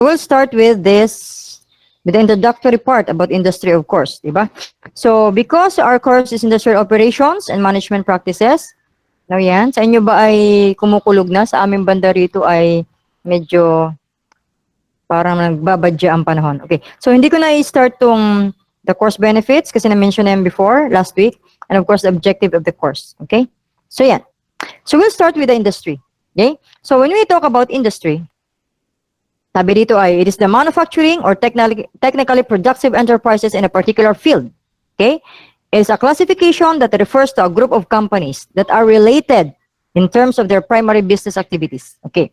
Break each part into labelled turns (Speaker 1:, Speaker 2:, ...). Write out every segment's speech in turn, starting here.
Speaker 1: We'll start with with the introductory part about industry, of course, diba? So, because our course is industrial operations and management practices, no yan, sa inyo ba ay kumukulog na? Sa aming banda rito ay medyo parang nagbabadya ang panahon. Okay, so hindi ko na i-start tong the course benefits kasi na-mention na yan before, last week, and of course, the objective of the course. Okay, so yan. So, we'll start with the industry. Okay, so when we talk about industry, sabi dito ay, it is the manufacturing or technically productive enterprises in a particular field. Okay? It is a classification that refers to a group of companies that are related in terms of their primary business activities. Okay.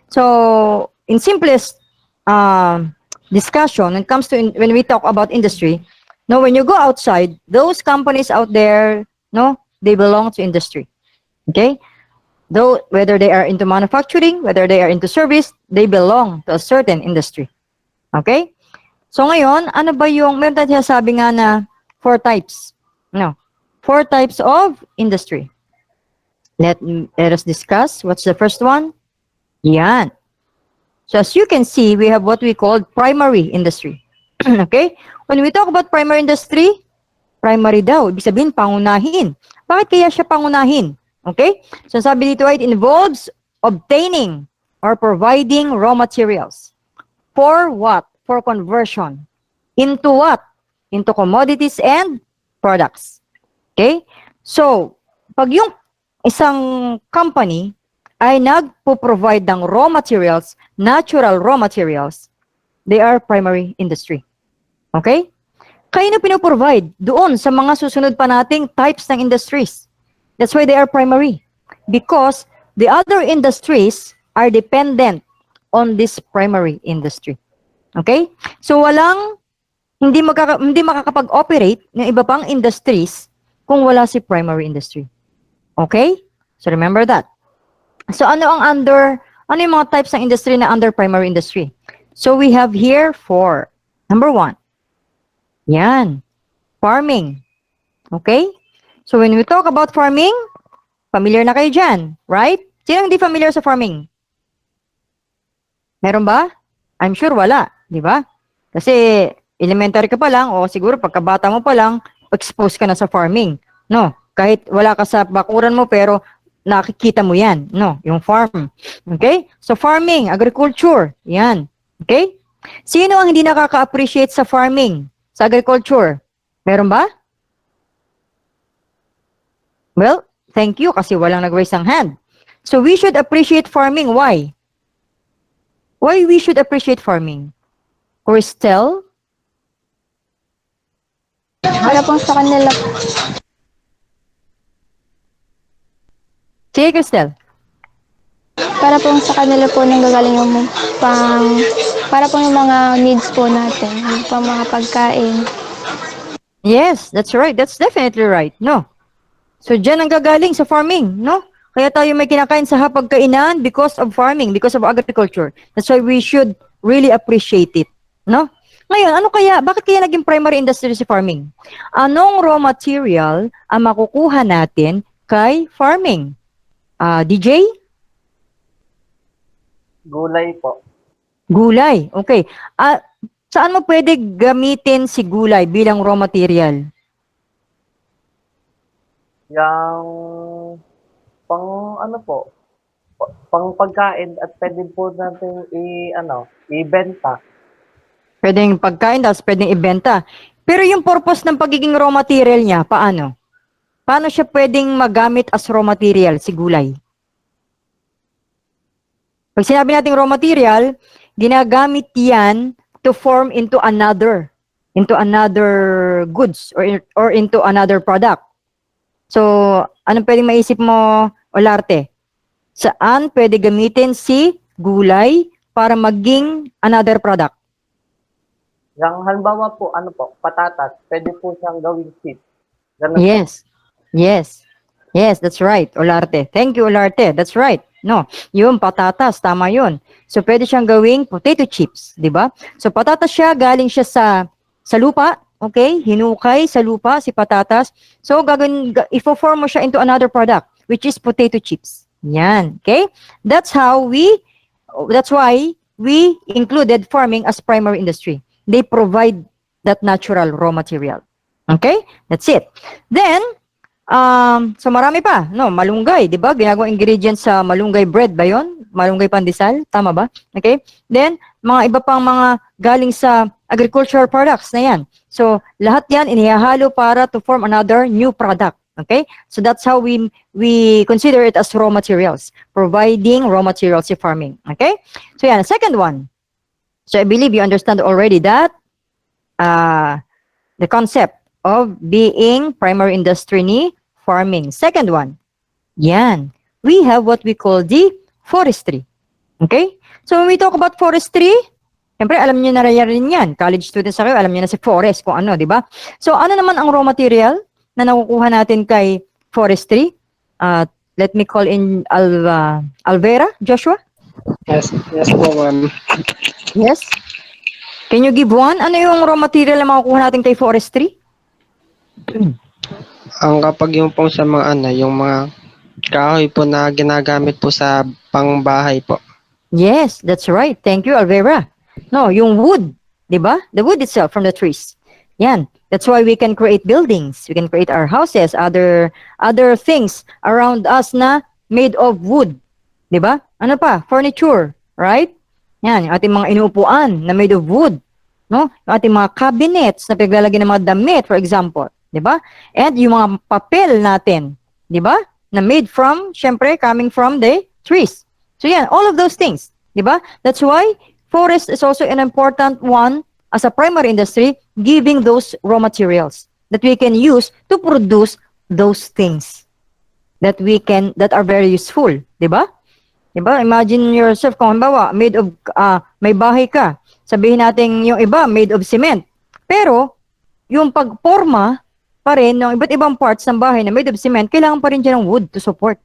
Speaker 1: So, in simplest discussion, when it comes to when we talk about industry, no, when you go outside, those companies out there, no, they belong to industry. Okay? Though, whether they are into manufacturing, whether they are into service, they belong to a certain industry. Okay? So ngayon, ano ba yung, meron tayo sabi nga na 4 types. No. 4 types of industry. Let us discuss. What's the first one? Yan. So as you can see, we have what we call primary industry. Okay? When we talk about primary industry, primary daw, ibig sabihin pangunahin. Bakit kaya siya pangunahin? Okay? So sabi dito, it involves obtaining or providing raw materials. For what? For conversion. Into what? Into commodities and products. Okay? So, pag yung isang company ay nagpo-provide ng raw materials, natural raw materials, they are primary industry. Okay? Kaya na pinoprovide doon sa mga susunod pa nating types ng industries. That's why they are primary. Because the other industries are dependent on this primary industry. Okay? So hindi makakapag-operate ng iba pang industries kung wala si primary industry. Okay? So remember that. So ano yung mga types ng industry na under primary industry? So we have here 4. Number 1. Yan. Farming. Okay? So when we talk about farming, familiar na kayo dyan, right? Sino hindi familiar sa farming? Meron ba? I'm sure wala, di ba? Kasi elementary ka pa lang o siguro pagkabata mo pa lang, exposed ka na sa farming. No, kahit wala ka sa bakuran mo pero nakikita mo yan, no, yung farm. Okay? So farming, agriculture, yan. Okay? Sino ang hindi nakaka-appreciate sa farming, sa agriculture? Meron ba? Well, thank you kasi walang nag-raise ng hand. So we should appreciate farming. Why? Why we should appreciate farming? Crystal?
Speaker 2: Para pong sa kanila,
Speaker 1: Sige, Crystal.
Speaker 2: para pong sa kanila po nanggagaling yung para po yung mga needs po natin, yung pang mga pagkain.
Speaker 1: Yes, that's right. That's definitely right. No. So, dyan ang gagaling sa farming, no? Kaya tayo may kinakain sa hapagkainan because of farming, because of agriculture. That's why we should really appreciate it, no? Ngayon, bakit kaya naging primary industry si farming? Anong raw material ang makukuha natin kay farming? DJ?
Speaker 3: Gulay po.
Speaker 1: Gulay, okay. Saan mo pwede gamitin si gulay bilang raw material?
Speaker 3: Yang pang ano po, pang pagkain at pwede po natin ibenta.
Speaker 1: Pwedeng pagkain, tapos pwedeng ibenta. Pero yung purpose ng pagiging raw material niya, paano? Paano siya pwedeng magamit as raw material, si gulay? Pag sinabi natin raw material, ginagamit yan to form into another goods or into another product. So, anong pwedeng maisip mo, Olarte? Saan pwede gamitin si gulay para maging another product?
Speaker 3: Yang halimbawa po, patatas, pwede po siyang gawing seed. Ganun po.
Speaker 1: Yes, that's right, Olarte. Thank you, Olarte. That's right. No, yung patatas, tama yun. So, pwede siyang gawing potato chips, di ba? So, patatas siya, galing siya sa lupa, okay? Hinukay sa lupa si patatas. So, ifo-form mo siya into another product, which is potato chips. Yan, okay? That's why we included farming as primary industry. They provide that natural raw material. Okay? That's it. Then, so marami pa, no? Malunggay, di ba? Ginagawang ingredients sa malunggay bread ba yun? Malunggay pandesal, tama ba? Okay? Then, mga iba pang mga galing sa agricultural products na yan. So, lahat yan inihahalo para to form another new product. Okay? So, that's how we consider it as raw materials, providing raw materials in farming. Okay? So, yan. Second one. So, I believe you understand already that the concept of being primary industry ni farming. Second one, yan. We have what we call the forestry. Okay? So when we talk about forestry, siyempre alam niyo na rin yan. College students na kayo, alam niyo na si forest kung ano, di ba? So ano naman ang raw material na nakukuha natin kay forestry? Let me call in Alvera, Joshua?
Speaker 4: Yes po, ma'am.
Speaker 1: Yes? Can you give one? Ano yung raw material na makukuha natin kay forestry?
Speaker 4: Ang kapag yung po sa mga yung mga kahoy po na ginagamit po sa pangbahay po.
Speaker 1: Yes, that's right. Thank you, Alvera. No, yung wood, di ba? The wood itself from the trees. Yan. That's why we can create buildings. We can create our houses, other things around us na made of wood. Di ba? Ano pa? Furniture, right? Yan, yung ating mga inuupuan na made of wood. No? Yung ating mga cabinets na paglalagay ng mga damit, for example. Di ba? And yung mga papel natin, di ba? Na made from, syempre, coming from the trees. So yan, all of those things, di ba? That's why forest is also an important one as a primary industry, giving those raw materials that we can use to produce those things that are very useful, di ba? Di ba? Imagine yourself kung halimbawa, made of, may bahay ka, sabihin natin yung iba, made of cement. Pero, yung pagporma pa rin ng iba't ibang parts ng bahay na made of cement, kailangan pa rin dyan ng wood to support.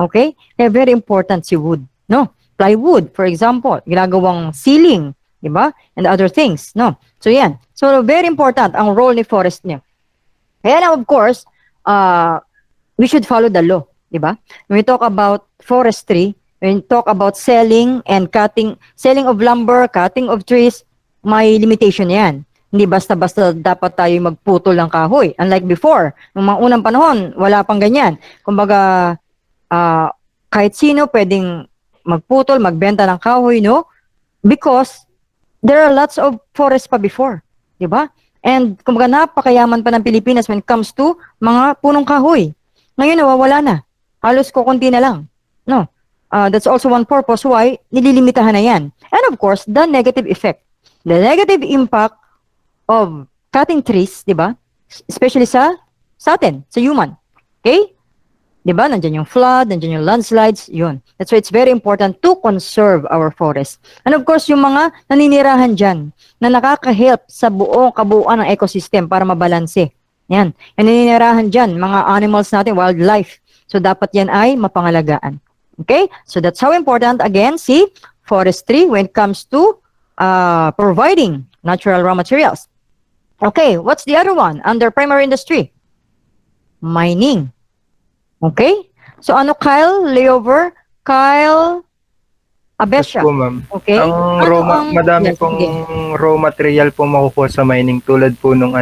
Speaker 1: Okay? Kaya very important si wood. No? Plywood, for example, ginagawang ceiling, di ba? And other things. No? So, yan. So, very important ang role ni forest niya. Kaya now, of course, we should follow the law. Di ba? When we talk about forestry, when we talk about selling of lumber, cutting of trees, may limitation yan. Hindi basta-basta dapat tayo magputol ng kahoy. Unlike before, nung mga unang panahon, wala pang ganyan. Kumbaga, kahit sino pwedeng magputol, magbenta ng kahoy, no? Because there are lots of forests pa before. Diba? And kumbaga napakayaman pa ng Pilipinas when it comes to mga punong kahoy. Ngayon, nawawala na. Halos kukunti na lang. No? That's also one purpose why nililimitahan na yan. And of course, the negative effect. The negative impact of cutting trees, di ba? Especially sa atin, sa human. Okay? Di ba? Nandiyan yung flood, nandiyan yung landslides, yun. That's why it's very important to conserve our forest. And of course, yung mga naninirahan dyan na nakaka-help sa buong kabuuan ng ecosystem para mabalanse. Yan. Yung naninirahan dyan, mga animals natin, wildlife. So, dapat yan ay mapangalagaan. Okay? So, that's how important, again, si forestry when it comes to providing natural raw materials. Okay, what's the other one under primary industry? Mining. Okay? So ano, Kyle Layover? Kyle Abesha.
Speaker 5: Yes po, ma'am.
Speaker 1: Okay?
Speaker 5: Madami
Speaker 1: Yes,
Speaker 5: pong
Speaker 1: okay.
Speaker 5: raw material po makukuha sa mining tulad po nung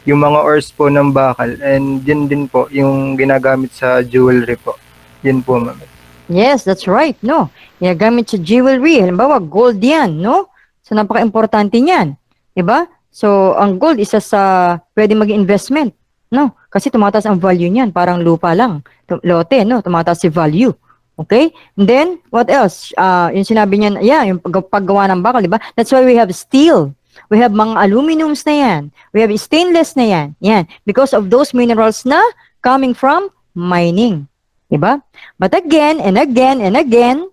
Speaker 5: yung mga ores po ng bakal, and yun din po yung ginagamit sa jewelry po. Yun po, ma'am.
Speaker 1: Yes, that's right. No. Ginagamit sa jewelry. Halimbawa, gold yan, no? So napaka-importante niyan. Diba? So, ang gold isa sa pwede maging investment, no? Kasi tumataas ang value niyan, parang lupa lang. Lote, no? Tumataas si value. Okay? And then, what else? Yung sinabi niya, yung paggawa ng bakal, diba? That's why we have steel. We have mga aluminums na yan. We have stainless na yan. Yan. Because of those minerals na coming from mining. Diba? But again, and again, and again,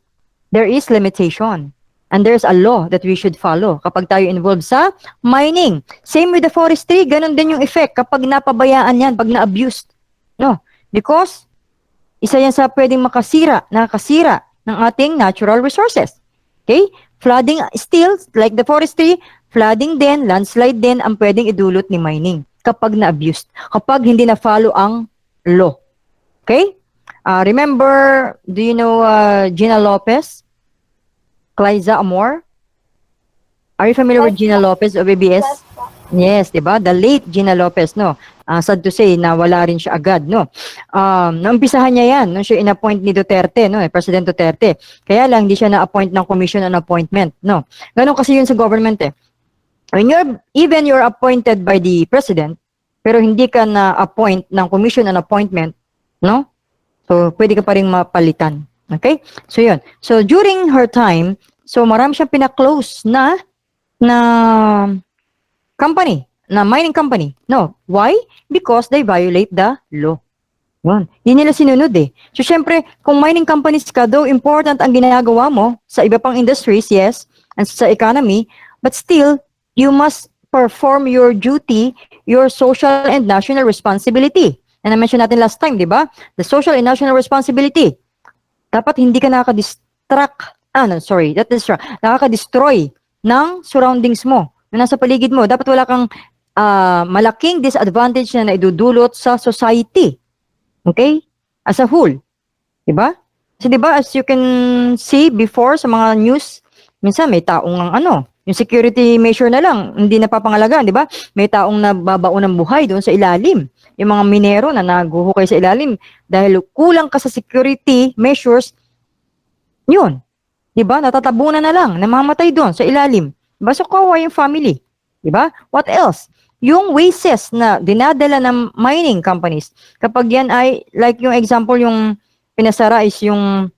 Speaker 1: there is limitation. And there's a law that we should follow kapag tayo involved sa mining. Same with the forestry, ganun din yung effect kapag napabayaan yan, pag na-abused. No? Because, isa yan sa pwedeng nakakasira ng ating natural resources. Okay? Flooding still, like the forestry, flooding din, landslide din ang pwedeng idulot ni mining kapag na-abused, kapag hindi na-follow ang law. Okay? Remember, do you know Gina Lopez? Clyza Amor? Are you familiar with Gina Lopez of ABS? Yes, 'di ba? The late Gina Lopez, no. Sad to say na wala rin siya agad, no. Naumpisahan niya 'yan nung siya inappoint ni Duterte, no, President Duterte. Kaya lang hindi siya na-appoint ng commission on appointment, no. Ganun kasi 'yun sa government eh. When you're appointed by the president, pero hindi ka na-appoint ng commission on appointment, no? So pwede ka pa ring mapalitan. Okay? So 'yun. So during her time, so marami siyang pina-close na company, na mining company. No. Why? Because they violate the law. Yun. Hindi nila sinunod eh. So, syempre, kung mining companies ka, though important ang ginagawa mo sa iba pang industries, yes, and sa economy, but still, you must perform your duty, your social and national responsibility. And na-mention natin last time, di ba? The social and national responsibility. Dapat hindi ka nakaka-destroy ng surroundings mo, na nasa paligid mo. Dapat wala kang malaking disadvantage na naidudulot sa society. Okay? As a whole. Diba? Kasi diba, as you can see before sa mga news, minsan may taong yung security measure na lang, hindi napapangalagaan, diba? May taong nababaon ng buhay doon sa ilalim. Yung mga minero na naguhukay sa ilalim dahil kulang ka sa security measures, yun. Diba? Natatabunan na lang, namamatay doon sa ilalim. Diba? So, kawawa yung family. Diba? What else? Yung wastes na dinadala ng mining companies, kapag yan ay, like yung example, yung pinasara is yung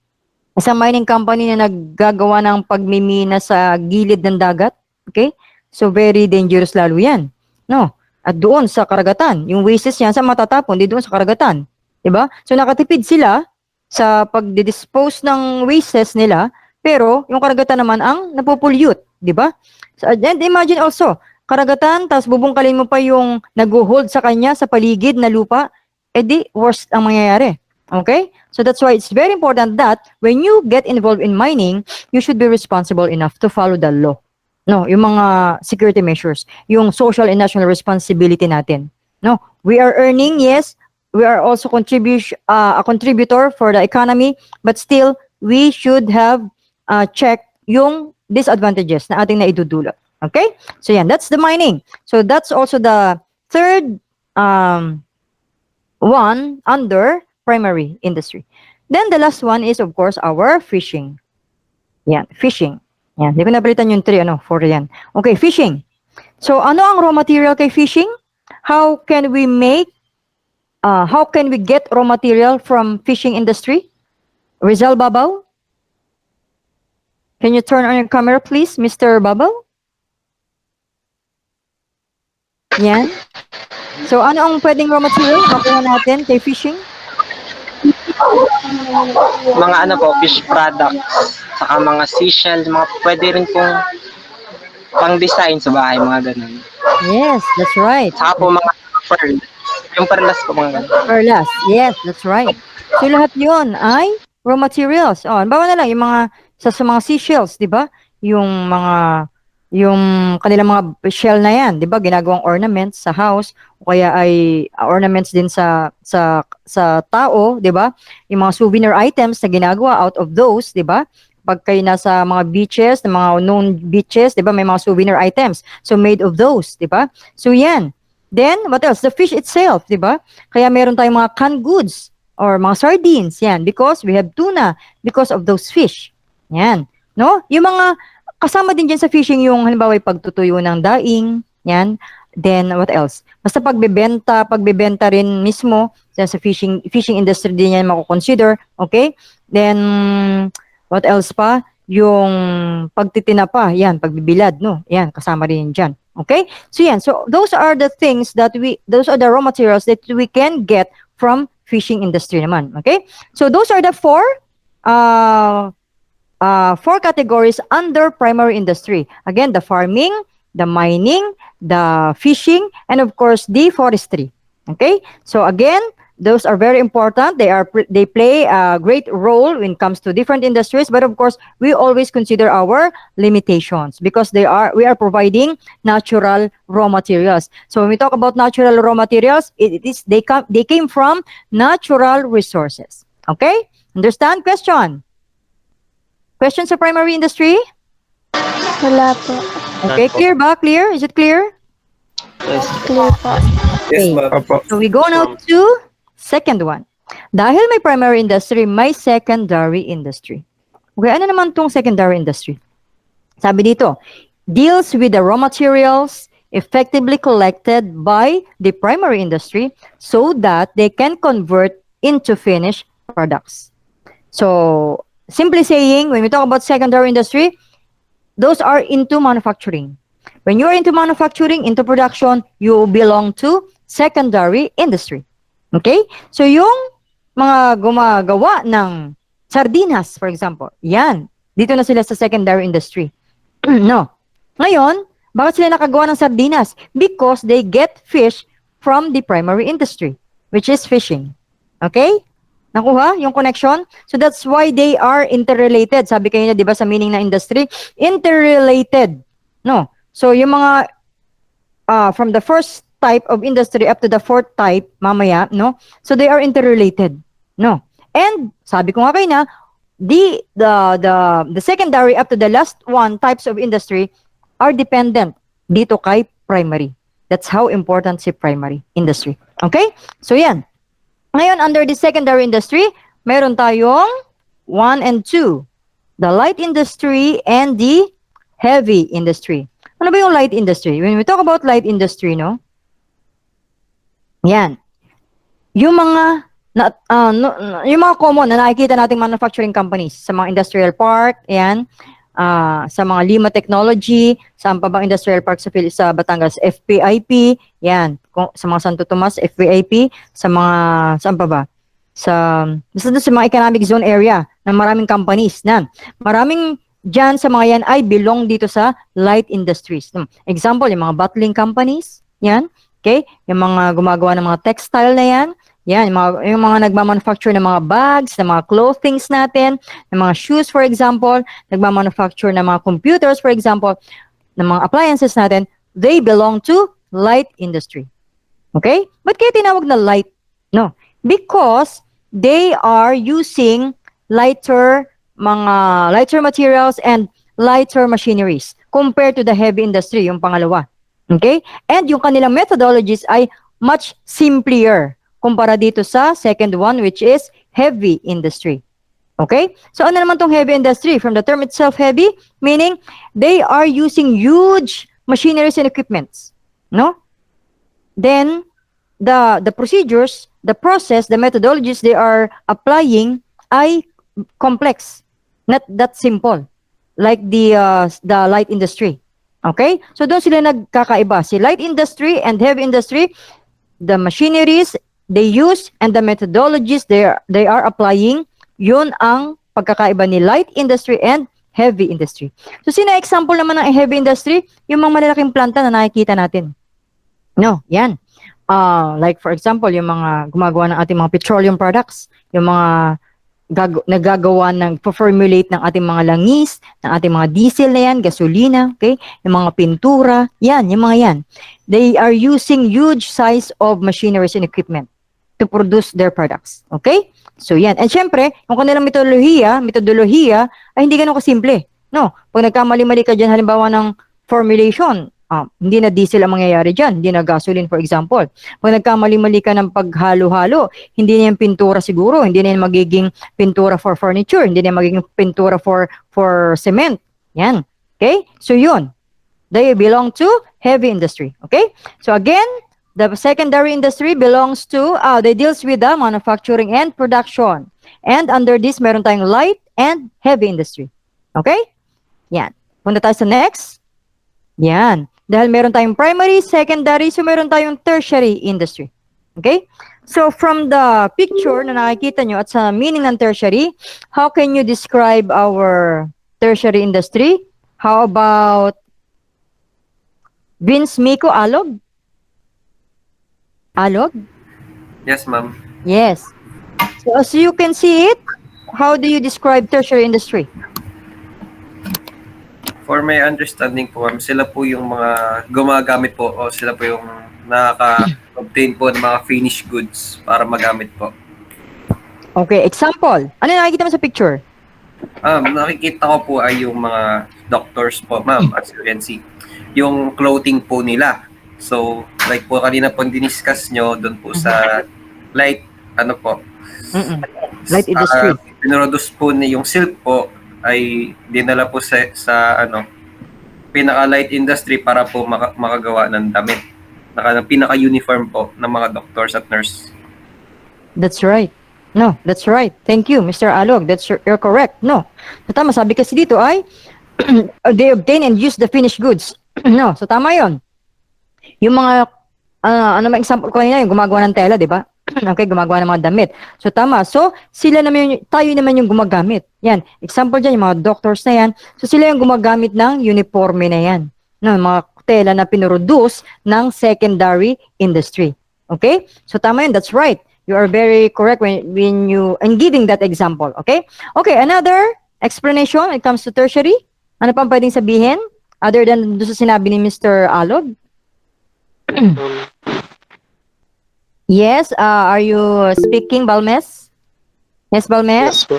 Speaker 1: isang mining company na naggagawa ng pagmimina sa gilid ng dagat. Okay? So, very dangerous lalo yan. No? At doon sa karagatan, yung wastes yan sa matatapon, di doon sa karagatan. Diba? So, nakatipid sila sa pag-dispose ng wastes nila, pero yung karagatan naman ang napopollute. Diba? So, and imagine also, karagatan, tapos bubungkalin mo pa yung nag-hold sa kanya sa paligid na lupa, edi worst ang mangyayari. Okay? So that's why it's very important that when you get involved in mining, you should be responsible enough to follow the law. No, yung mga security measures, yung social and national responsibility natin. No, we are earning, yes, we are also a contributor for the economy, but still, we should have checked yung disadvantages na ating naidudulot. Okay? So yan, that's the mining. So that's also the third one under primary industry. Then the last one is of course our fishing. Yan, fishing. Yan, di ko napalitan yung 3, 4 yan. Okay, fishing. So ano ang raw material kay fishing? How can we get raw material from fishing industry? Rizal Babaw? Can you turn on your camera, please, Mr. Babaw? Yan. So, ano ang pwedeng raw material makuha natin kay fishing?
Speaker 4: Mga fish products, saka mga seashell, mga pwede rin pong pang-design sa bahay, mga ganun.
Speaker 1: Yes, that's right.
Speaker 4: Saka po mga pearl. Yung perlas po, mga ganun.
Speaker 1: Perlas. Yes, that's right. So, lahat yun ay raw materials. Oh, bawa na lang, yung mga, sa mga seashells, di ba? Yung kanilang mga shell na yan, di ba? Ginagawang ornaments sa house, o kaya ay ornaments din sa tao, di ba? Yung mga souvenir items na ginagawa out of those, di ba? Pag kayo nasa mga beaches, na mga known beaches, di ba? May mga souvenir items. So, made of those, di ba? So, yan. Then, what else? The fish itself, di ba? Kaya meron tayong mga canned goods or mga sardines, yan. Because we have tuna because of those fish. Yan. No? Yung mga kasama din dyan sa fishing yung halimbawa pagtutuyo ng daing, yan. Then what else? Basta pagbebenta rin mismo sa fishing industry din yan mako-consider, okay? Then what else pa? Yung pagtitina pa, yan, pagbibilad, no? Yan, kasama rin dyan. Okay? So yan, so those are the things those are the raw materials that we can get from fishing industry naman, okay? So those are the four categories under primary industry. Again, the farming, the mining, the fishing, and of course, the forestry. Okay? So again, those are very important. They play a great role when it comes to different industries, but of course, we always consider our limitations because we are providing natural raw materials. So when we talk about natural raw materials, they came from natural resources. Okay? Understand? Question? Questions of primary industry?
Speaker 2: Wala po.
Speaker 1: Okay, clear ba? Clear? Is it clear?
Speaker 4: Yes.
Speaker 2: Clear po.
Speaker 3: Yes,
Speaker 1: Okay.
Speaker 3: ma'am.
Speaker 5: Opo.
Speaker 1: So we go now to second one. Dahil may primary industry, may secondary industry. Okay, ano naman tong secondary industry? Sabi dito, deals with the raw materials effectively collected by the primary industry so that they can convert into finished products. So, simply saying, when we talk about secondary industry, those are into manufacturing. When you are into manufacturing, into production, you belong to secondary industry. Okay? So, yung mga gumagawa ng sardinas, for example, yan, dito na sila sa secondary industry. No. Ngayon, bakit sila nakagawa ng sardinas? Because they get fish from the primary industry, which is fishing. Okay? Nakuha yung connection? So that's why they are interrelated. Sabi kayo na, di ba, sa meaning na industry? Interrelated. No. So yung mga from the first type of industry up to the fourth type, mamaya, no? So they are interrelated. No. And sabi ko nga kayo na, the secondary up to the last one types of industry are dependent dito kay primary. That's how important si primary industry. Okay? So yan. Ngayon, under the secondary industry, meron tayong 1 and 2. The light industry and the heavy industry. Ano ba yung light industry? When we talk about light industry, no? Yan. Yung mga yung mga common na nakikita nating manufacturing companies sa mga industrial park, yan, sa mga Lima Technology, saan pa bang industrial park sa Batangas, FPIP, yan, sa mga Santo Tomas, FPIP, sa mga, saan pa ba? Basta doon sa mga economic zone area ng maraming companies na maraming dyan sa mga yan ay belong dito sa light industries. Example, yung mga bottling companies, yan, okay, yung mga gumagawa ng mga textile na yan, yan, yung mga nagmamanufacture ng mga bags, ng mga clothings natin, ng mga shoes, for example, nagmamanufacture ng mga computers, for example, ng mga appliances natin, they belong to light industry. Okay? Ba't kaya tinawag na light? No. Because they are using lighter materials and lighter machineries compared to the heavy industry, yung pangalawa. Okay? And yung kanilang methodologies ay much simpler kumpara dito sa second one, which is heavy industry. Okay? So ano naman tong heavy industry? From the term itself, heavy, meaning they are using huge machineries and equipments. No? Then, the procedures, the process, the methodologies they are applying ay complex. Not that simple. Like the light industry. Okay? So doon sila nagkakaiba. Si light industry and heavy industry, the machineries they use and the methodologies they are applying, yun ang pagkakaiba ni light industry and heavy industry. So, sino example naman ng heavy industry? Yung mga malalaking planta na nakikita natin. No, yan. Like for example, yung mga gumagawa ng ating mga petroleum products, yung mga nagagawa formulate ng ating mga langis, ng ating mga diesel na yan, gasolina, okay? Yung mga pintura, yan, yung mga yan. They are using huge size of machineries and equipment to produce their products. Okay? So, yan. And syempre, yung kanilang metodolohiya ay hindi ganun kasimple. No? Pag nagkamali-mali ka dyan, halimbawa ng formulation, hindi na diesel ang mangyayari dyan, hindi na gasoline, for example. Pag nagkamali-mali ka ng paghalo-halo, hindi na yung pintura siguro, hindi na yung magiging pintura for furniture, hindi na yung magiging pintura for cement. Yan. Okay? So, yun. They belong to heavy industry. Okay? So, again, the secondary industry belongs to, they deals with the manufacturing and production. And under this, meron tayong light and heavy industry. Okay? Yan. Punta tayo sa next. Yan. Dahil meron tayong primary, secondary, so meron tayong tertiary industry. Okay? So from the picture na nakikita nyo at sa meaning ng tertiary, how can you describe our tertiary industry? How about Vince Miko Alog? Alog?
Speaker 6: Yes, ma'am.
Speaker 1: Yes. So as you can see it, how do you describe tertiary industry?
Speaker 6: For my understanding po, ma'am, sila po yung mga gumagamit po o sila po yung nakaka-obtain po ng mga finished goods para magamit po.
Speaker 1: Okay, example. Ano yung nakikita mo sa picture?
Speaker 6: Nakikita ko po ay yung mga doctors po, ma'am, at UNC. Yung clothing po nila. So, like po kanina po diniscuss nyo doon po sa light, ano po,
Speaker 1: Mm-mm. Light industry.
Speaker 6: pinroduce po ni yung silk po ay dinala po sa ano, pinaka-light industry para po makagawa ng damit. Pinaka-uniform po ng mga doctors at nurse.
Speaker 1: That's right. No, that's right. Thank you, Mr. Alog. You're correct. No. So, tama, sabi kasi dito ay they obtain and use the finished goods. No, so tama 'yon. Yung mga ano may example ko kanina, yung gumagawa ng tela, 'di ba? Okay, gumagawa ng mga damit. So tama. So sila naman tayo naman yung gumagamit. Yan. Example diyan yung mga doctors na yan. So sila yung gumagamit ng uniforme na yan. No, mga tela na pinroduce ng secondary industry. Okay? So tama yun. That's right. You are very correct when you and giving that example. Okay? Okay, another explanation when it comes to tertiary. Ano pang pwedeng sabihin other than doon sa sinabi ni Mr. Alog? Yes, are you speaking, Balmes? Yes, Balmes?
Speaker 7: Yes po.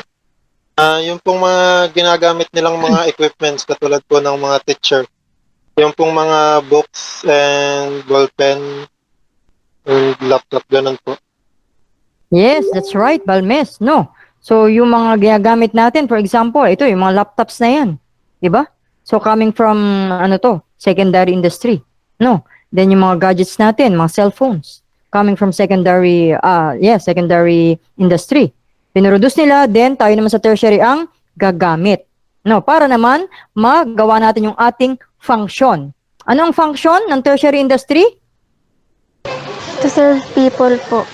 Speaker 7: Yung pong mga ginagamit nilang mga equipments katulad po ng mga teacher. Yung pong mga books and ballpen and laptop, ganun po.
Speaker 1: Yes, that's right, Balmes. No. So, yung mga ginagamit natin, for example, ito, yung mga laptops na yan. Diba? So, coming from, secondary industry. No. Then, yung mga gadgets natin, mga cellphones, coming from secondary industry. Pinroduce nila, then tayo naman sa tertiary ang gagamit. No, para naman magawa natin yung ating function. Ano ang function ng tertiary industry?
Speaker 2: To serve people po.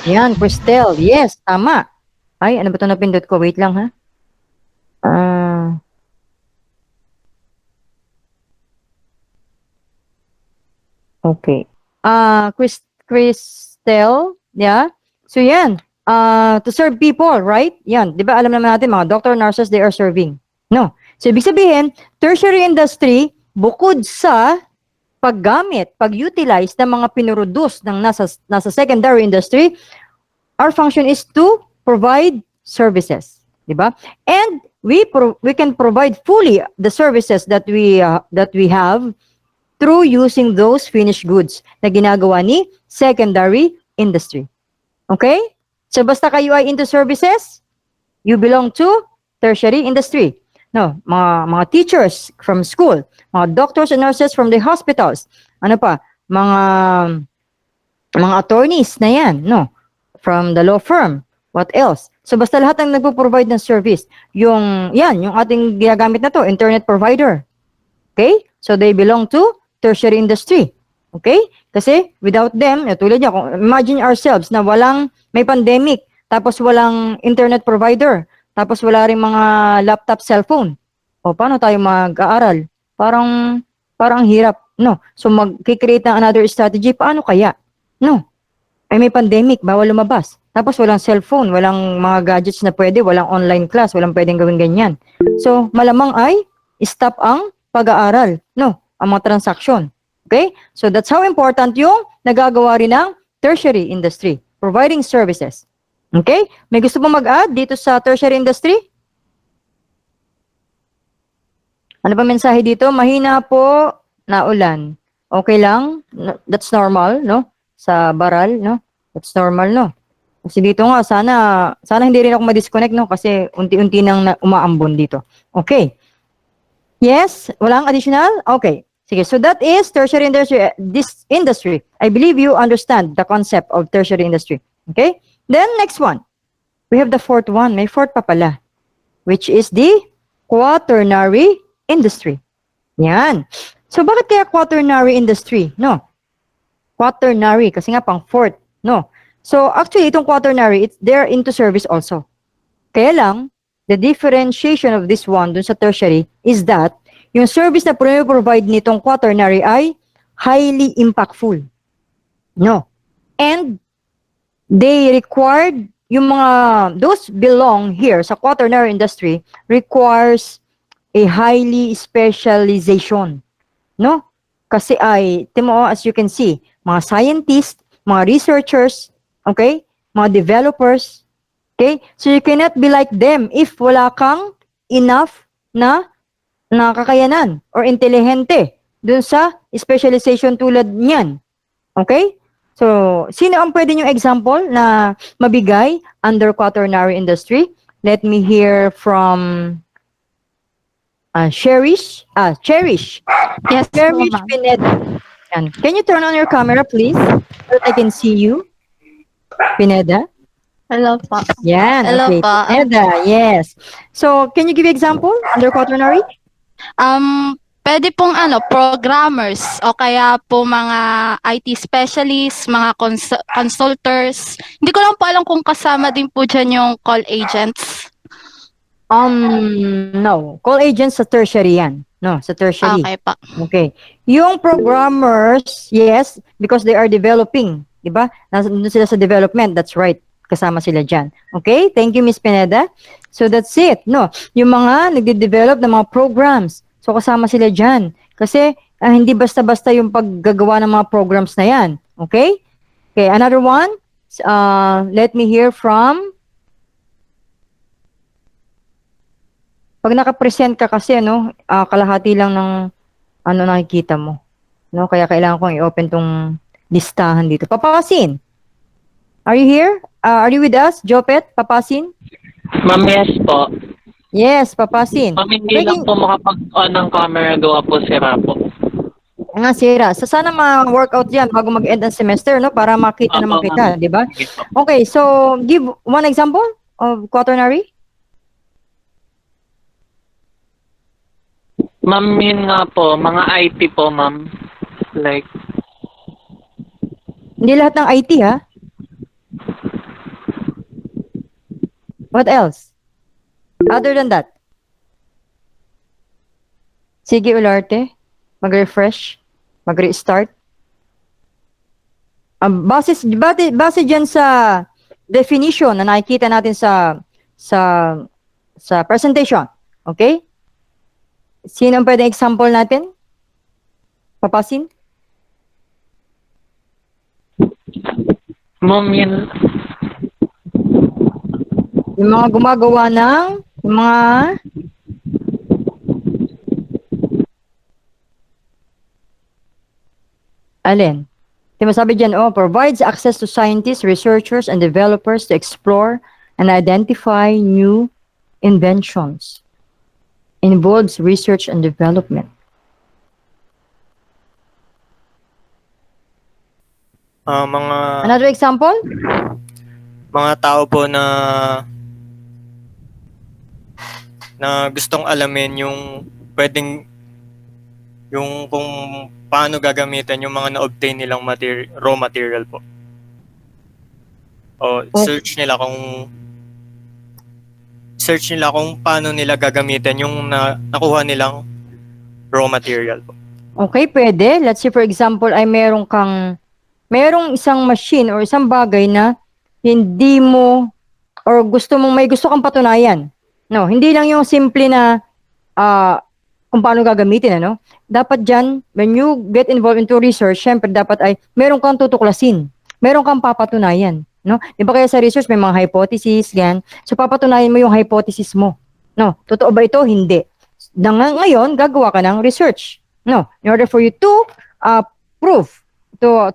Speaker 1: Yan, Cristel. Yes, tama. Ay, ano ba ito napindot ko? Wait lang, ha? Okay. Cristel, yeah? So, yan. To serve people, right? Yan. Di ba alam naman natin, mga doctor, nurses, they are serving. No. So, ibig sabihin, tertiary industry, bukod sa paggamit, pag-utilize ng mga pinroduce ng nasa secondary industry, our function is to provide services, di ba? And we can provide fully the services that we have through using those finished goods na ginagawa ni secondary industry. Okay? So basta kayo ay into services, you belong to tertiary industry. No, mga teachers from school, mga doctors and nurses from the hospitals. Ano pa? Mga attorneys na yan, no? From the law firm. What else? So basta lahat ng nagpo-provide ng service, yung ating ginagamit na to, internet provider. Okay? So they belong to tertiary industry. Okay? Kasi without them, tulad niya, kung imagine ourselves na may pandemic, tapos walang internet provider, tapos wala ring mga laptop, cellphone. O paano tayo mag-aaral? Parang hirap, no? So mag-create ng another strategy, paano kaya? No. Ay may pandemic, bawal lumabas. Tapos walang cellphone, walang mga gadgets na pwede, walang online class, walang pwedeng gawin ganyan. So malamang ay stop ang pag-aaral, no? Ang mga transaction. Okay? So that's how important yung nagagawa rin ng tertiary industry, providing services. Okay? May gusto mo mag-add dito sa tertiary industry? Ano pa mensahe dito? Mahina po na ulan. Okay lang? That's normal, no? Sa baral, no? That's normal, no? Kasi dito nga, sana hindi rin ako ma-disconnect, no? Kasi unti-unti nang umaambon dito. Okay. Yes? Walang additional? Okay. Sige, so that is tertiary industry. This industry, I believe you understand the concept of tertiary industry. Okay? Then, next one. We have the fourth one. May fourth pa pala. Which is the quaternary industry. Yan. So, bakit kaya quaternary industry? No. Quaternary, kasi nga pang fourth. No. So, actually, itong quaternary, they're into service also. Kaya lang, the differentiation of this one dun sa tertiary is that yung service na provide nitong quaternary ay highly impactful. No. And they required, those belong here sa quaternary industry, requires a highly specialization. No? Kasi as you can see, mga scientists, mga researchers, okay? Mga developers, okay? So you cannot be like them if wala kang enough na kakayanan or intelihente dun sa specialization tulad niyan. Okay? So, sino ang pwede niyong example na mabigay under quaternary industry? Let me hear from Cherish. Cherish.
Speaker 2: Yes po,
Speaker 1: Cherish
Speaker 2: ma'am.
Speaker 1: Pineda. Yan. Can you turn on your camera, please? So that I can see you. Pineda.
Speaker 2: Hello po.
Speaker 1: Yan.
Speaker 2: Hello
Speaker 1: Okay.
Speaker 2: po.
Speaker 1: Pineda. Yes. So, can you give example under quaternary?
Speaker 8: Pwede pong programmers o kaya po mga IT specialists, mga consultants. Hindi ko lang po alam kung kasama din po dyan yung call agents.
Speaker 1: No. Call agents sa tertiary yan. No, sa tertiary.
Speaker 8: Okay pa.
Speaker 1: Okay. Yung programmers, yes, because they are developing, di ba? Nandun sila sa development, that's right. Kasama sila dyan. Okay? Thank you, Miss Pineda. So, that's it. No, yung mga nagde-develop ng mga programs, so kasama sila dyan. Kasi, hindi basta-basta yung paggagawa ng mga programs na yan. Okay? Okay, another one. Let me hear from... Pag nakapresent ka kasi, no, kalahati lang ng nakikita mo. No, kaya kailangan kong i-open tong listahan dito. Papasin. Are you here? Are you with us, Jopet? Papasin?
Speaker 9: Ma'am, yes po.
Speaker 1: Yes, papasin.
Speaker 9: Ma'am, hindi lang po makapag-on ng camera, gawa po sira po.
Speaker 1: Nga, sira. So, sana ma-workout yan bago mag-end ang semester, no? Para makita naman
Speaker 9: Opo,
Speaker 1: kita, di ba?
Speaker 9: Sige po.
Speaker 1: Okay, so, give one example of quaternary.
Speaker 9: Ma'am, yun nga po, mga IT po, ma'am. Like,
Speaker 1: Hindi lahat ng IT, ha? What else? Other than that? Sige, Ularte. Mag-refresh. Mag-restart. Base dyan sa definition na nakikita natin sa presentation. Okay? Sino ang pwedeng example natin? Papasin?
Speaker 9: ma'am, yun,
Speaker 1: Yung mga gumagawa ng yung mga alin? Di masabi dyan, provides access to scientists, researchers, and developers to explore and identify new inventions. Involves research and development.
Speaker 5: Mga
Speaker 1: Another example?
Speaker 5: tao po na gustong alamin yung pwedeng yung kung paano gagamitin yung mga na-obtain nilang raw material po. O search nila kung paano nila gagamitin yung nakuha nilang raw material po.
Speaker 1: Okay, pwede. Let's say for example ay merong isang machine or isang bagay na hindi mo or may gusto kang patunayan. No, hindi lang yung simple na kung paano gagamitin, ano? Dapat dyan, when you get involved into research, syempre dapat ay meron kang tutuklasin. Meron kang papatunayan, no? Di ba kaya sa research may mga hypothesis, yan. So papatunayan mo yung hypothesis mo. No, totoo ba ito? Hindi. Ngayon, gagawa ka ng research. No, in order for you to prove to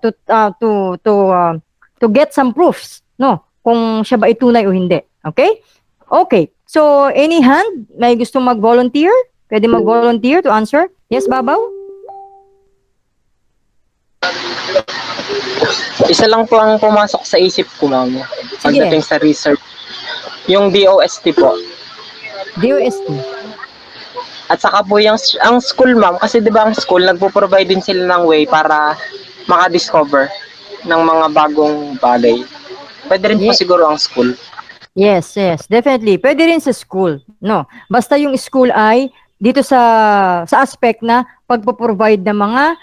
Speaker 1: get some proofs, no? Kung siya ba ay tunay o hindi. Okay? Okay. So, any hand? May gusto mag-volunteer? Pwede mag-volunteer to answer? Yes, Babaw?
Speaker 4: Isa lang po ang pumasok sa isip ko, ma'am. Pagdating sa research. Yung DOST po.
Speaker 1: DOST.
Speaker 4: At saka po ang school, ma'am. Kasi di ba ang school, nagpo-provide din sila ng way para maka-discover ng mga bagong bagay. Pwede rin po siguro ang school.
Speaker 1: Yes, definitely. Pwede rin sa school, no? Basta yung school ay dito sa aspect na pagpo-provide ng mga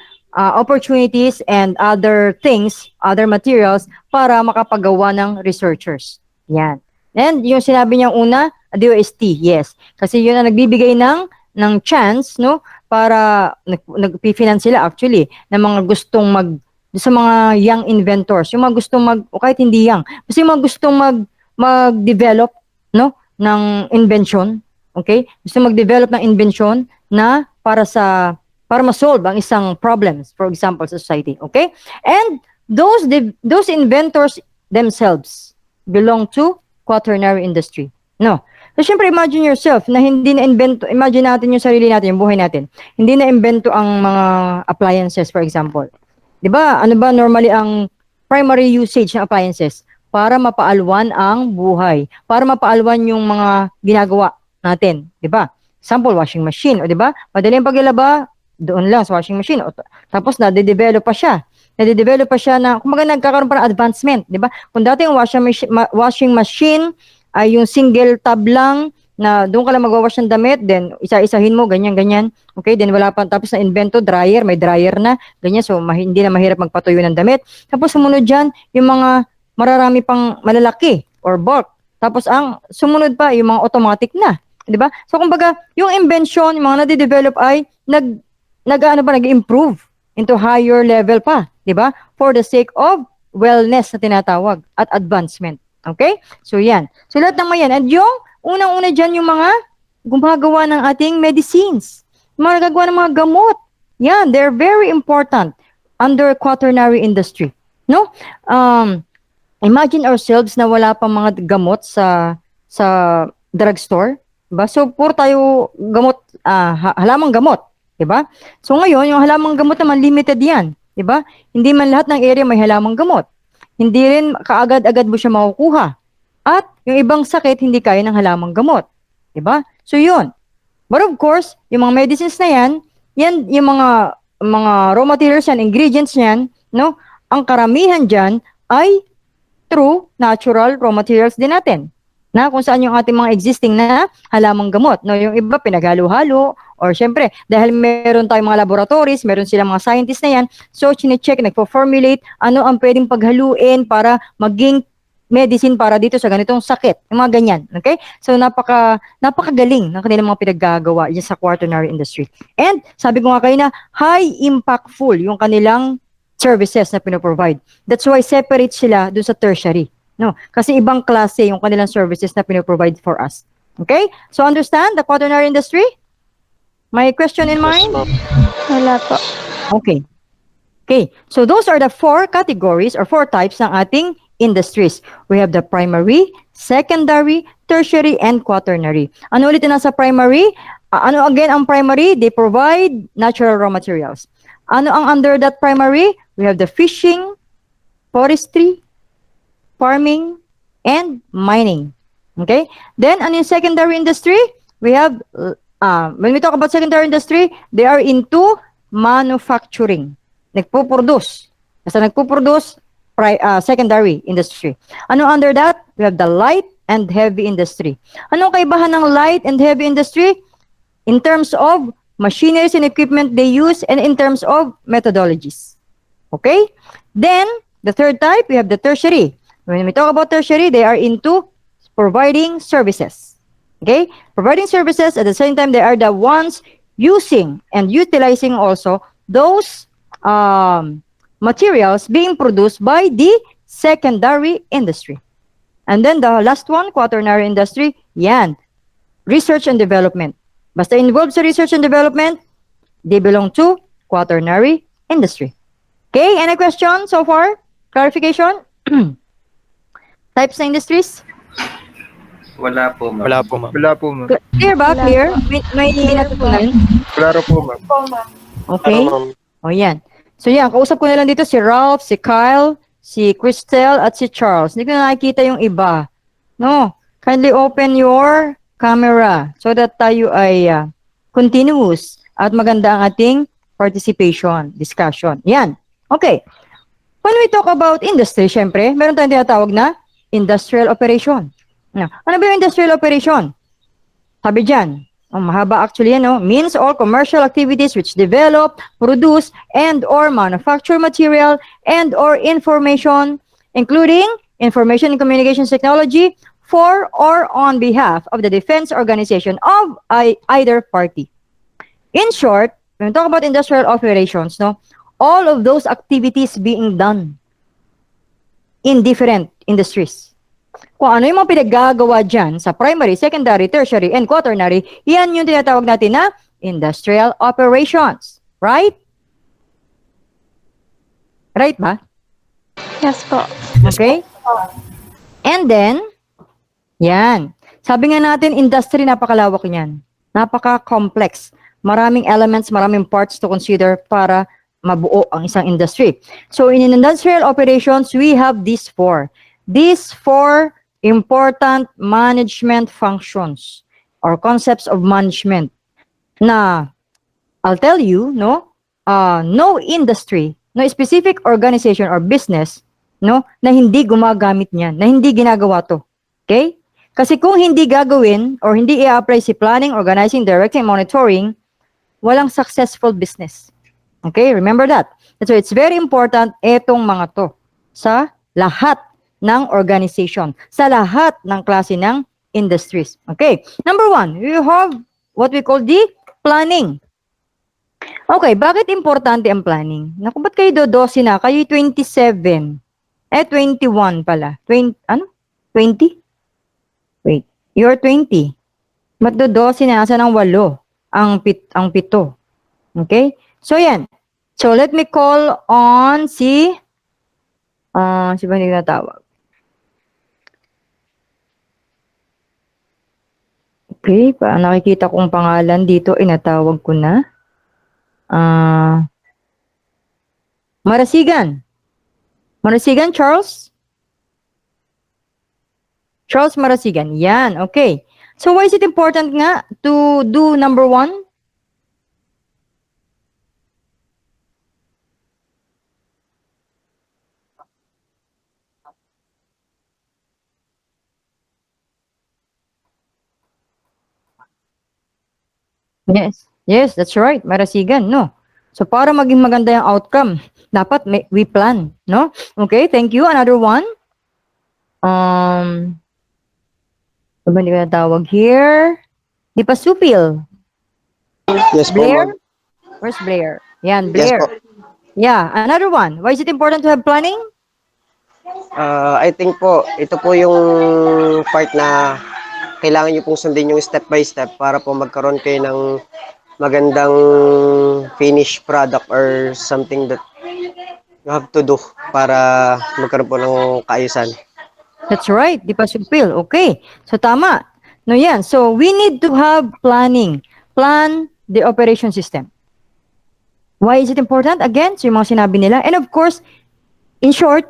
Speaker 1: opportunities and other things, other materials para makapagawa ng researchers. Yan. And yung sinabi niyang una, DOST, yes. Kasi yun ang nagbibigay ng chance, no? Para nagpi-finance sila actually ng mga gustong sa mga young inventors, yung mga gustong o kahit hindi young, kasi yung mga gustong mag-develop, no, ng invention, Okay? Gusto mag-develop ng invention na para ma-solve ang isang problems, for example, sa society. Okay? And those inventors themselves belong to quaternary industry. No. So, syempre, imagine yourself na hindi na-invento, imagine natin yung sarili natin, yung buhay natin. Hindi na-invento ang mga appliances, for example. Di ba? Ano ba normally ang primary usage ng appliances? Para mapaalwan ang buhay. Para mapaalwan yung mga ginagawa natin. Di ba? Example, washing machine. O di ba? Madali ang paglalaba, doon lang sa washing machine. O, tapos, nade-develop pa siya. Nade-develop pa siya na, kumaga nagkakaroon pa ng advancement. Di ba? Kung dati yung washing machine ay yung single tab lang na doon ka lang magwawash ng damit, then isa-isahin mo, ganyan-ganyan. Okay, then wala pa, tapos na invento, dryer, may dryer na, ganyan, so hindi na mahirap magpatuyo ng damit. Tapos sumunod dyan, yung mga mararami pang malalaki or bulk. Tapos ang sumunod pa, yung mga automatic na. Di ba? So kumbaga, yung invention, yung mga nade-develop ay nag-improve into higher level pa. Di ba? For the sake of wellness na tinatawag at advancement. Okay? So, yan. So, lahat ng yan. And yung unang-una dyan, yung mga gumagawa ng ating medicines. Yung mga nagagawa ng mga gamot. Yan. They're very important under quaternary industry. No? Imagine ourselves na wala pang mga gamot sa drugstore. Diba? So, puro tayo gamot, halamang gamot. Diba? So, ngayon, yung halamang gamot naman, limited yan. Diba? Hindi man lahat ng area may halamang gamot. Hindi rin kaagad-agad mo siya makukuha. At yung ibang sakit, hindi kaya ng halamang gamot. Diba? So, yun. But of course, yung mga medicines na yan yung mga raw materials yan, ingredients yan, no? Ang karamihan dyan ay true natural raw materials din natin. Na kung saan yung ating mga existing na halamang gamot. No, yung iba pinaghalo-halo or syempre dahil meron tayong mga laboratories, meron silang mga scientists na yan, so chine-check, nagpo-formulate ano ang pwedeng paghaluin para maging medicine para dito sa ganitong sakit. Yung mga ganyan, okay? So napakagaling ng kanilang mga pinaggagawa diyan sa quaternary industry. And sabi ko nga kayo na high impactful yung kanilang services na pinoprovide. That's why separate sila dun sa tertiary. No, kasi ibang klase yung kanilang services na pinoprovide for us. Okay? So understand the quaternary industry? May question in mind?
Speaker 2: Wala po.
Speaker 1: Okay. Okay. So those are the 4 categories or 4 types ng ating industries. We have the primary, secondary, tertiary, and quaternary. Ano ulit na sa primary? Ano again ang primary? They provide natural raw materials. Ano ang under that primary? We have the fishing, forestry, farming, and mining. Okay? Then, ano yung secondary industry? We have, when we talk about secondary industry, they are into manufacturing. Nagpo-produce. Basta nagpo-produce, secondary industry. Ano under that? We have the light and heavy industry. Anong kaibahan ng light and heavy industry? In terms of machineries and equipment they use and in terms of methodologies. Okay? Then, the third type, we have the tertiary. When we talk about tertiary, they are into providing services. Okay? Providing services, at the same time, they are the ones using and utilizing also those materials being produced by the secondary industry. And then the last one, quaternary industry, yan. Research and development. Basta involved sa research and development, they belong to quaternary industry. Okay? Any question so far? Clarification? Types na industries?
Speaker 6: Wala po, ma'am.
Speaker 5: Wala po, ma'am. Wala po, ma'am.
Speaker 1: Clear ba? Clear? May natutunan?
Speaker 5: Wala po, ma'am.
Speaker 1: Okay. O yan. So yan, kausap ko na lang dito si Ralph, si Kyle, si Christelle, at si Charles. Hindi ko na nakikita yung iba. No. Kindly open your camera so that tayo ay continuous at maganda ang ating participation, discussion. Yan. Okay. When we talk about industry, syempre, meron tayong tinatawag na industrial operation. Now, ano ba yung industrial operation? Sabi dyan, mahaba actually yan, no? Means all commercial activities which develop, produce, and or manufacture material and or information, including information and communications technology for or on behalf of the defense organization of either party. In short, when we talk about industrial operations, no, all of those activities being done in different industries. kung ano yung mga pinaggagawa dyan sa primary, secondary, tertiary, and quaternary, yan yung tinatawag natin na industrial operations. Right? Right ba?
Speaker 2: Yes po.
Speaker 1: Okay? And then, yan. Sabi nga natin, industry, napakalawak niyan. Napaka-complex. Maraming elements, maraming parts to consider para mabuo ang isang industry. So, in industrial operations, we have these four. These four important management functions or concepts of management na I'll tell you, no industry, no specific organization or business, no, na hindi gumagamit niyan, na hindi ginagawa to. Okay? Kasi kung hindi gagawin or hindi i-apply si planning, organizing, directing, monitoring, walang successful business. Okay? Remember that. So it's very important etong mga to sa lahat ng organization, sa lahat ng klase ng industries. Okay? Number one, we have what we call the planning. Okay, bakit importante ang planning? Naku, ba't kayo dodosi na? Kayo 27. 21 pala. 20, ano? 20? Wait, you're 20. Ba't dodosi na? Nasa ng 8? Ang 7. Okay? So, yan. So, let me call on si ba hindi natawag? Okay, nakikita kong pangalan dito, inatawag ko na. Marasigan. Marasigan, Charles? Charles Marasigan. Yan, okay. So, why is it important nga to do number 1? Yes. Yes, that's right. Marasigan, no? So, para maging maganda yung outcome, dapat we plan, no? Okay, thank you. Another one. Ano ba hindi ko natawag here? Di pa Supil.
Speaker 10: Yes po,
Speaker 1: Blair?
Speaker 10: ma'am.
Speaker 1: Where's Blair? Yan,
Speaker 10: Yes
Speaker 1: Blair.
Speaker 10: po.
Speaker 1: Yeah, another one. Why is it important to have planning?
Speaker 10: I think po, ito po yung part na kailangan nyo pong sundin yung step by step para po magkaroon kayo ng magandang finished product or something that you have to do para magkaroon po ng kaayusan.
Speaker 1: That's right. Di pa Supil. Okay. So, tama. No, yan. So, we need to have planning. Plan the operation system. Why is it important? Again, so yung mga sinabi nila. And of course, in short,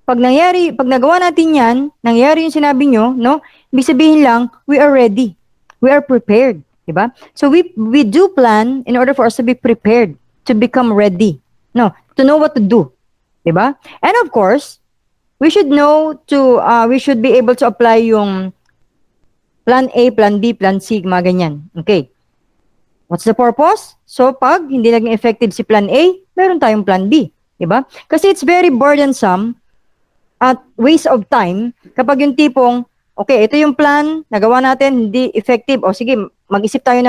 Speaker 1: pag nagawa natin yan, nangyari yung sinabi nyo, no? Ibig sabihin lang, we are ready. We are prepared. Diba? So we do plan in order for us to be prepared, to become ready. No, to know what to do. Diba? And of course, we should we should be able to apply yung plan A, plan B, plan C, mga ganyan. Okay. What's the purpose? So pag hindi naging effective si plan A, meron tayong plan B. Diba? Kasi it's very burdensome at waste of time kapag yung tipong, okay, ito yung plan, nagawa natin, hindi effective. O sige, mag-isip tayo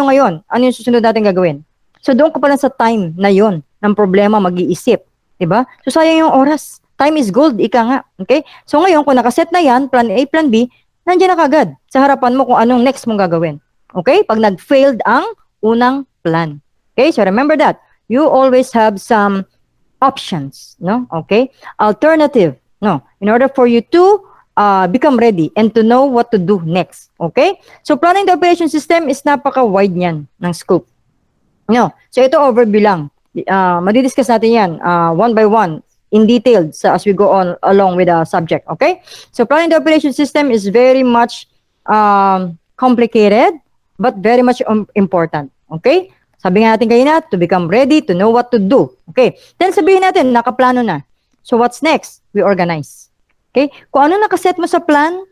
Speaker 1: ngayon. Ano yung susunod natin gagawin? So doon ka pala sa time na yon ng problema, mag-iisip. Diba? So sayang yung oras. Time is gold, ika nga. Okay? So ngayon, kung nakaset na yan, plan A, plan B, nandiyan na kagad sa harapan mo kung anong next mong gagawin. Okay? Pag nag-failed ang unang plan. Okay? So remember that. You always have some options. No? Okay? Alternative. No? In order for you to become ready and to know what to do next. Okay? So, planning the operation system is napaka-wide niyan ng scope. No? So, ito overview lang. Madidiscuss natin yan one by one in detail as we go on along with the subject. Okay? So, planning the operation system is very much complicated but very much important. Okay? Sabi nga natin kanina, to become ready, to know what to do. Okay? Then, sabihin natin, nakaplano na. So, what's next? We organize. Okay? Kung ano nakaset mo sa plan,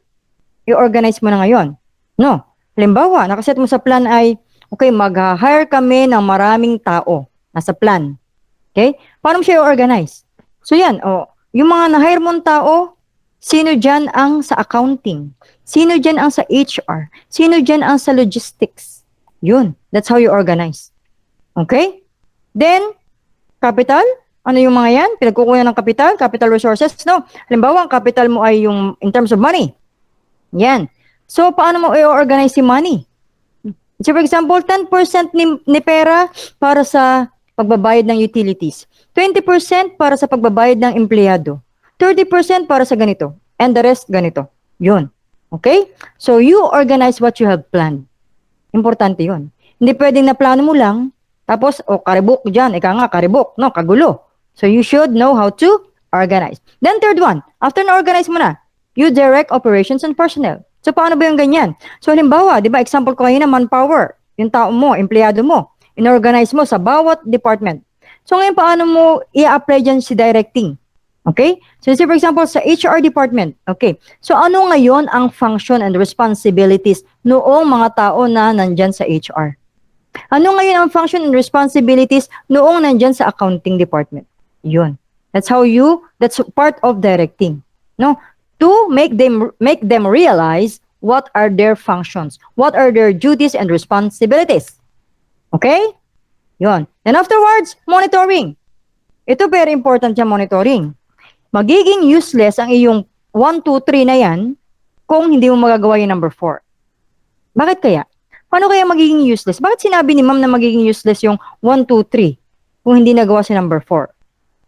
Speaker 1: i-organize mo na ngayon. No. Halimbawa, nakaset mo sa plan ay, okay, mag-hire kami ng maraming tao. Nasa plan. Okay? Paano mo siya i-organize? So yan, yung mga na-hire mong tao, sino dyan ang sa accounting? Sino dyan ang sa HR? Sino dyan ang sa logistics? Yun. That's how you organize. Okay? Then, capital? Ano yung mga yan? Pinagkukunan ng capital resources, no? Halimbawa, ang capital mo ay yung in terms of money. Yan. So, paano mo i-organize si money? So, for example, 10% ni pera para sa pagbabayad ng utilities. 20% para sa pagbabayad ng empleyado. 30% para sa ganito. And the rest, ganito. Yun. Okay? So, you organize what you have planned. Importante yun. Hindi pwedeng na plano mo lang, tapos, karibok dyan, ika nga, karibok, no, kagulo. So, you should know how to organize. Then, third one, after na-organize mo na, you direct operations and personnel. So, paano ba yung ganyan? So, halimbawa, di ba, example ko kanina, manpower, yung tao mo, empleyado mo, in-organize mo sa bawat department. So, ngayon, paano mo i-apply dyan si directing? Okay? So, say for example, sa HR department, okay. So, ano ngayon ang function and responsibilities noong mga tao na nandyan sa HR? Ano ngayon ang function and responsibilities noong nandyan sa accounting department? Yun. That's part of directing. No? To make them realize what are their functions, what are their duties and responsibilities. Okay? Yun. And afterwards, monitoring. Ito very important yung monitoring. Magiging useless ang iyong 1, 2, 3 na yan kung hindi mo magagawa yung number 4. Bakit kaya? Paano kaya magiging useless? Bakit sinabi ni ma'am na magiging useless yung 1, 2, 3 kung hindi nagawa si number 4?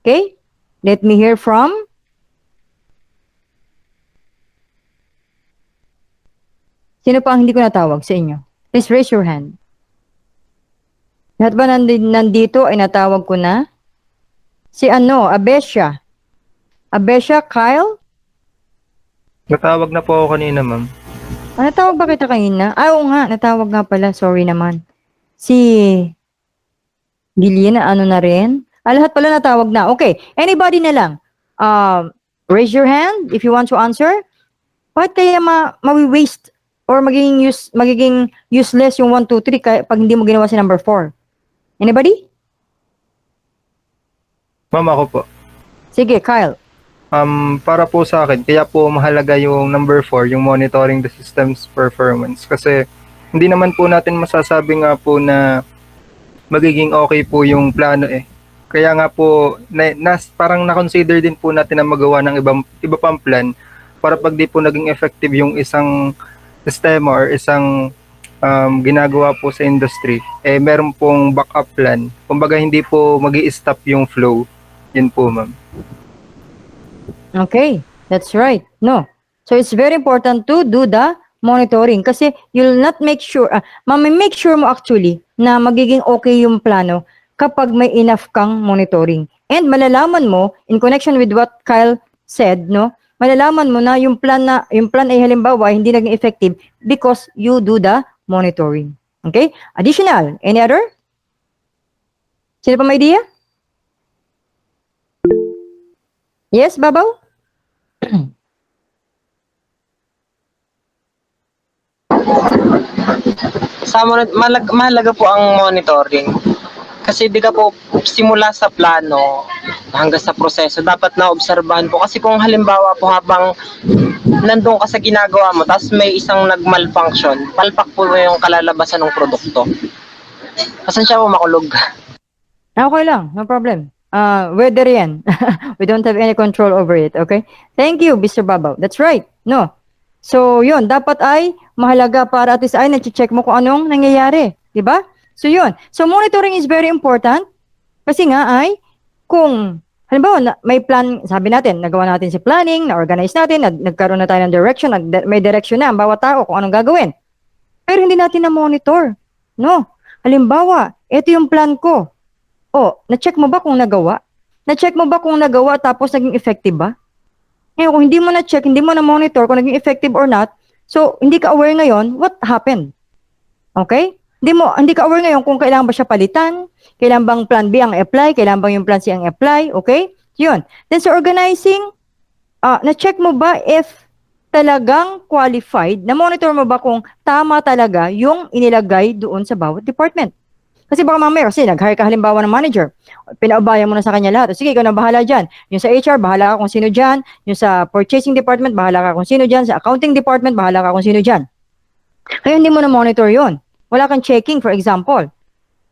Speaker 1: Okay? Let me hear from sino pa ang hindi ko natawag sa inyo? Please raise your hand. Lahat ba nandito ay natawag ko na? Si Abesha. Abesha, Kyle?
Speaker 5: Natawag na po ako kanina, ma'am.
Speaker 1: Natawag ba kita kanina? Oo nga, natawag nga pala. Sorry naman. Si Gillian, na rin? Lahat pala natawag na. Okay, anybody na lang. Raise your hand if you want to answer. Bakit kaya ma-waste or magiging useless yung 1, 2, 3 pag hindi mo ginawa si number 4? Anybody?
Speaker 5: Ma'am, ako po.
Speaker 1: Sige, Kyle.
Speaker 5: Para po sa akin, kaya po mahalaga yung number 4, yung monitoring the system's performance. Kasi hindi naman po natin masasabi nga po na magiging okay po yung plano eh. Kaya nga po, parang na-consider din po natin na magawa ng iba pang plan para pag di po naging effective yung isang sistema or isang ginagawa po sa industry, meron pong backup plan. Kumbaga hindi po magi-stop yung flow. Yun po, ma'am.
Speaker 1: Okay, that's right. No. So it's very important to do the monitoring kasi you'll not make sure, make sure mo actually na magiging okay yung plano kapag may enough kang monitoring. And malalaman mo, in connection with what Kyle said, no, malalaman mo na yung plan ay halimbawa hindi naging effective because you do the monitoring. Okay? Additional, any other? Sino pa may idea? Yes, Babaw?
Speaker 4: Mahalaga po ang monitoring. Kasi di ka po simula sa plano hanggang sa proseso, dapat na-obserbahan po. Kasi kung halimbawa po habang nandun ka sa ginagawa mo, tapos may isang nag-malfunction, palpak po yung kalalabasan ng produkto. Pasensya po makulog.
Speaker 1: Okay lang, no problem. Weather yan. We don't have any control over it, okay? Thank you, Mr. Babaw. That's right. No. So, yun, dapat ay mahalaga para at least ay na-check mo kung anong nangyayari. Diba? So, yun. So, monitoring is very important kasi nga ay kung, halimbawa, may plan, sabi natin, nagawa natin si planning, na-organize natin, nagkaroon na tayo ng direction, may direction na ang bawat tao kung anong gagawin. Pero hindi natin na-monitor. No. Halimbawa, ito yung plan ko. Na-check mo ba kung nagawa? Na-check mo ba kung nagawa tapos naging effective ba? Ngayon, kung hindi mo na-check, hindi mo na-monitor kung naging effective or not, so hindi ka aware ngayon, what happened? Okay? Hindi ka aware ngayon kung kailangan ba siya palitan, kailangan bang plan B ang apply, kailangan bang yung plan C ang apply, okay? Yun. Then sa organizing, na-check mo ba if talagang qualified, na-monitor mo ba kung tama talaga yung inilagay doon sa bawat department? Kasi baka mamaya, kasi nag-hire ka halimbawa ng manager, pinaubayan mo na sa kanya lahat. Sige, ikaw na bahala dyan. Yung sa HR, bahala ka kung sino dyan. Yung sa purchasing department, bahala ka kung sino dyan. Sa accounting department, bahala ka kung sino dyan. Kaya hindi mo na monitor yon. Wala kang checking, for example.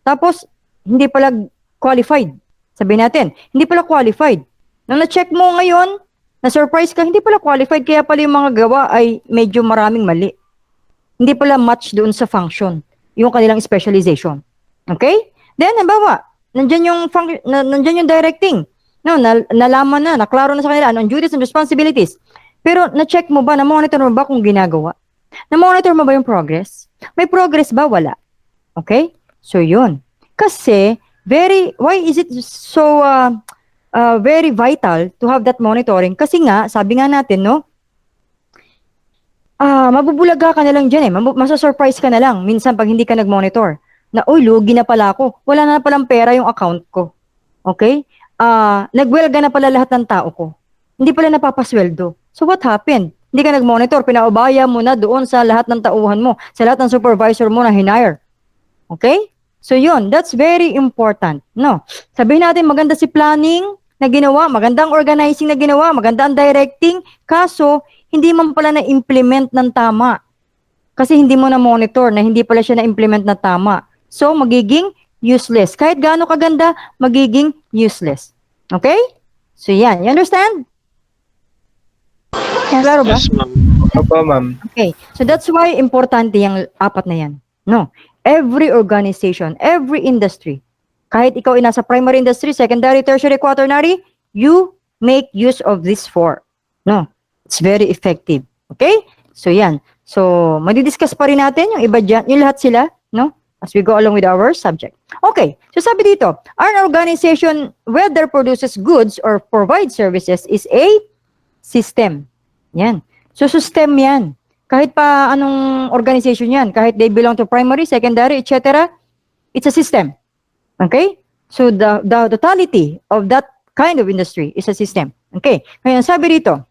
Speaker 1: Tapos, hindi pala qualified. Sabihin natin, hindi pala qualified. Nung na-check mo ngayon, na-surprise ka, hindi pala qualified, kaya pala yung mga gawa ay medyo maraming mali. Hindi pala match doon sa function, yung kanilang specialization. Okay? Then, halimbawa, nandyan yung directing. No, nalaman na, naklaro na sa kanila, ano ang duties and responsibilities. Pero, na-check mo ba, na-monitor mo ba kung ginagawa? Na-monitor mo ba yung progress? May progress ba? Wala. Okay? So, yun. Kasi, why is it so very vital to have that monitoring? Kasi nga, sabi nga natin, no, mabubulaga ka na lang dyan eh. Masasurprise ka na lang. Minsan, pag hindi ka nag-monitor, na, uy, lugi na pala ako. Wala na palang pera yung account ko. Okay? Nagwelga na pala lahat ng tao ko. Hindi pala napapasweldo. So, what happened? Hindi ka nag-monitor. Pinaubaya mo na doon sa lahat ng tauhan mo. Sa lahat ng supervisor mo na hinire. Okay? So, yun. That's very important. No? Sabihin natin, maganda si planning na ginawa, magandang organizing na ginawa, magandang directing, kaso, hindi man pala na-implement ng tama. Kasi hindi mo na-monitor na hindi pala siya na-implement na tama. So, magiging useless. Kahit gaano kaganda, magiging useless. Okay? So, yan. You understand?
Speaker 2: Yes.
Speaker 1: Klaro ba?
Speaker 7: Yes, ma'am.
Speaker 5: Opo, ma'am.
Speaker 1: Okay. So, that's why importante yung apat na yan. No? Every organization, every industry, kahit ikaw ay nasa primary industry, secondary, tertiary, quaternary, you make use of these four. No? It's very effective. Okay? So, yan. So, madidiscuss pa rin natin yung iba dyan, yung lahat sila, no? As we go along with our subject. Okay. So, sabi dito, an organization, whether produces goods or provides services, is a system. Yan. So, system yan. Kahit pa anong organization yan, kahit they belong to primary, secondary, etc., it's a system. Okay? So, the totality of that kind of industry is a system. Okay? Ngayon, sabi dito,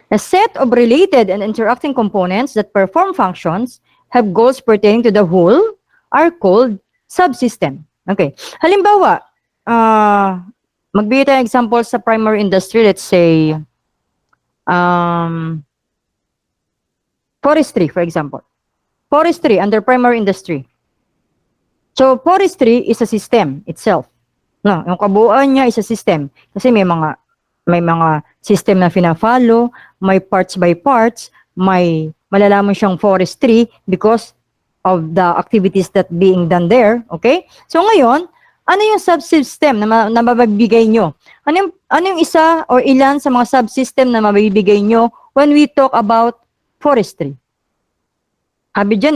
Speaker 1: a set of related and interacting components that perform functions have goals pertaining to the whole are called subsystem. Okay. Halimbawa, magbigay tayo ng example sa primary industry, let's say, forestry, for example. Forestry under primary industry. So, forestry is a system itself. No, yung kabuuan niya is a system. Kasi may mga system na fina-follow, may parts by parts, may malalaman siyang forestry because of the activities that being done there. Okay? So, ngayon, ano yung subsystem na mabibigay nyo? Ano yung isa or ilan sa mga subsystem na mabibigay nyo when we talk about forestry? Sabi dyan,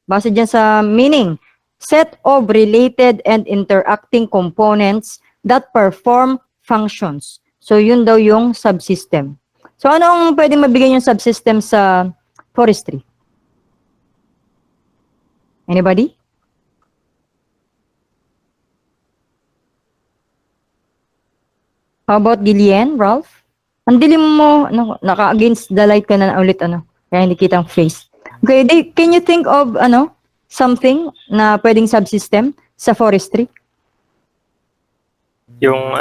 Speaker 1: base dyan sa meaning, set of related and interacting components that perform functions. So, yun daw yung subsystem. So, ano ang pwedeng mabigay yung subsystem sa forestry? Anybody? How about Gillian, Ralph? Ang dilim mo, naka-against the light ka na ulit, kaya hindi kitang face. Okay, can you think of, something na pwedeng subsystem sa forestry?
Speaker 11: Yung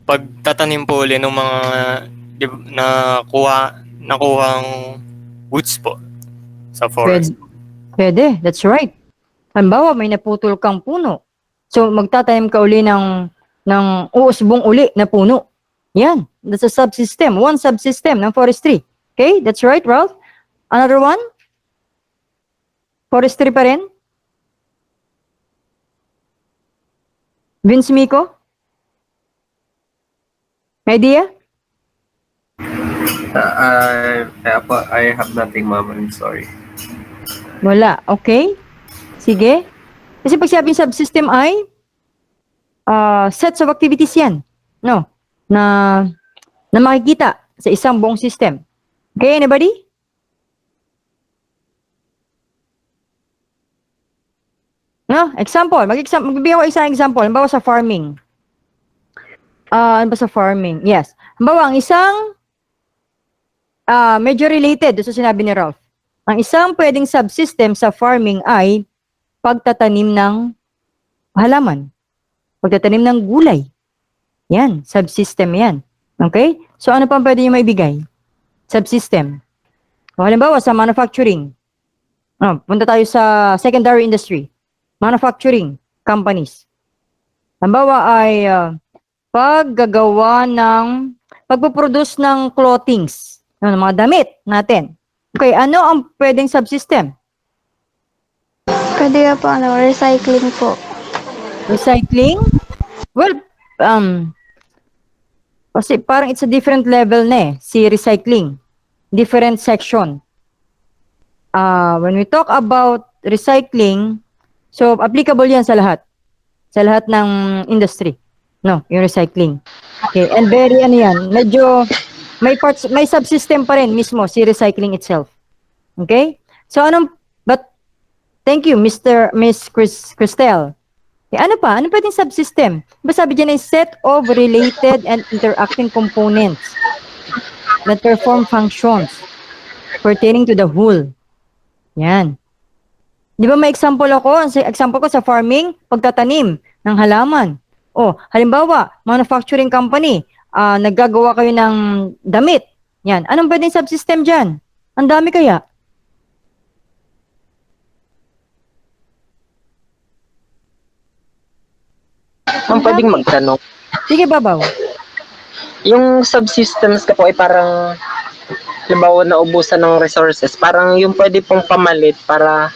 Speaker 11: pagtatanim po ulit ng mga nakuhang woods po sa forest.
Speaker 1: Pwede, that's right. Halimbawa, may naputol kang puno. So, magtatanim ka uli ng uusbong uli na puno. Yan, that's a subsystem. One subsystem ng forestry. Okay, that's right, Ralph? Another one? Forestry pa rin? Vince Miko? Idea?
Speaker 6: I have nothing, ma'am. I'm sorry.
Speaker 1: Wala. Okay. Sige. Kasi pag sinabing subsystem ay sets of activities yan. No? Na makikita sa isang buong system. Okay, anybody? No? Example. Magbibigay ko isang example. Halimbawa sa farming. Ano ba sa farming? Yes. Halimbawa, ang isang medyo related doon sa sinabi ni Ralph. Ang isang pwedeng subsystem sa farming ay pagtatanim ng halaman. Pagtatanim ng gulay. Yan. Subsystem yan. Okay? So, ano pa pwede nyo maibigay? Subsystem. O, halimbawa, sa manufacturing. Punta tayo sa secondary industry. Manufacturing. companies. Halimbawa ay pagpoproduce ng clothings, ng mga damit natin. Okay, ano ang pwedeng subsystem?
Speaker 2: Pwede po, recycling po.
Speaker 1: Recycling? Well, kasi parang it's a different level na si recycling. Different section. When we talk about recycling, so applicable yan sa lahat. Sa lahat ng industry. No, yung recycling. Okay, and very medyo may subsystem pa rin mismo si recycling itself. Okay? So but thank you Miss Cristel. Okay, ano pa? Ano pwedeng subsystem? Diba sabi dyan ay set of related and interacting components that perform functions pertaining to the whole. Yan. Di ba may example ako? Ang example ko sa farming, pagtatanim ng halaman. Halimbawa, manufacturing company, naggagawa kayo ng damit. Yan. Anong pwedeng subsystem dyan? Ang dami kaya?
Speaker 4: Ma'am, pwedeng magtanong.
Speaker 1: Sige, Babaw.
Speaker 4: Yung subsystems ka po ay parang, halimbawa, naubusan ng resources. Parang yung pwede pong pamalit para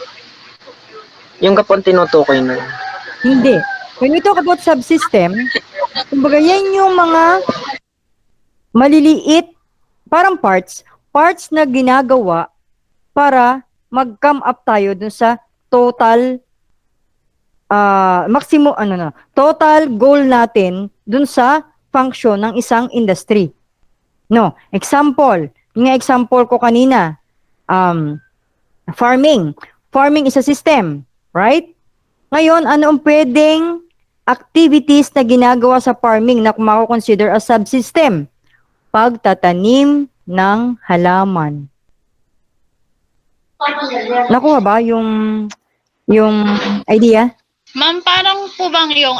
Speaker 4: yung kapon tinutukoy na.
Speaker 1: Hindi. When we talk about subsystem, kumbaga yan yung mga maliliit, parang parts na ginagawa para mag-come up tayo dun sa total total goal natin dun sa function ng isang industry. No, example, yung example ko kanina, farming. Farming is a system, right? Ngayon, ano ang pwedeng activities na ginagawa sa farming na mako-consider as subsystem? Pagtatanim ng halaman. Nakuha ba yung idea?
Speaker 8: Ma'am, parang po bang yung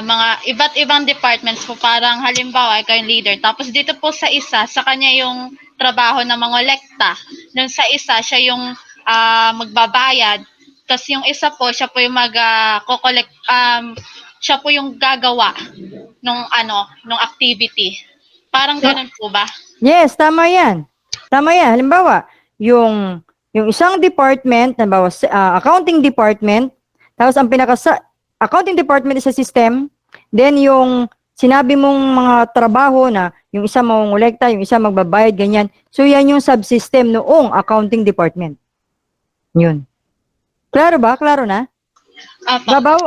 Speaker 8: mga iba't ibang departments po, parang halimbawa, ikaw yung leader, tapos dito po sa isa, sa kanya yung trabaho ng mga lekta, nung sa isa, siya yung magbabayad, tapos yung isa po, siya po yung mag-collect, siya po yung gagawa nung activity. Parang ganun po ba?
Speaker 1: Yes, tama yan. Tama yan. Halimbawa, yung isang department, halimbawa, accounting department, tapos ang accounting department is a system, then yung sinabi mong mga trabaho na yung isa mangongolekta, yung isa magbabayad, ganyan. So yan yung subsystem noong accounting department. Yun. Klaro ba? Klaro na?
Speaker 8: Apo.
Speaker 1: Babaw,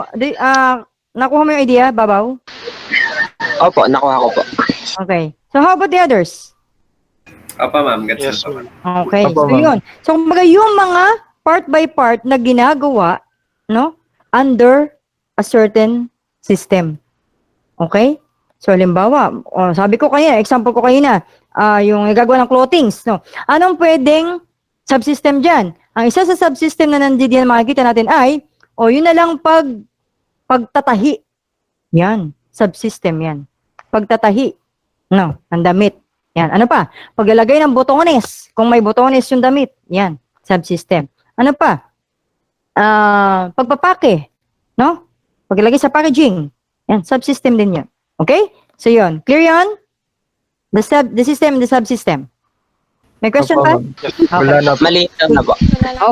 Speaker 1: nakuha mo yung idea, Babaw?
Speaker 4: Opo, nakuha ko po.
Speaker 1: Okay. So how about the others?
Speaker 6: Opo, ma'am. Gets
Speaker 7: Yes,
Speaker 6: po.
Speaker 7: ma'am.
Speaker 1: Okay.
Speaker 5: Opo,
Speaker 1: So
Speaker 5: ma'am.
Speaker 1: yun. So kumbaga yung mga part by part na ginagawa, no, under a certain system. Okay? So halimbawa, sabi ko kanina, example ko kanina, yung gagawa ng clothings, no. Anong pwedeng subsystem diyan? Ang isa sa subsystem na nandiyan makikita natin ay yun na lang pagtatahi. Yan, subsystem yan. Pagtatahi. No, ang damit. Yan, ano pa? Paglalagay ng botones. Kung may botones yung damit, yan, subsystem. Ano pa? Pagpapake, no? Paglalagay sa packaging. Yan, subsystem din yan. Okay? So yun, clear yun? The system and the subsystem. May question
Speaker 5: Opo,
Speaker 1: pa?
Speaker 5: ma'am. Wala na po.
Speaker 4: Maliit na po.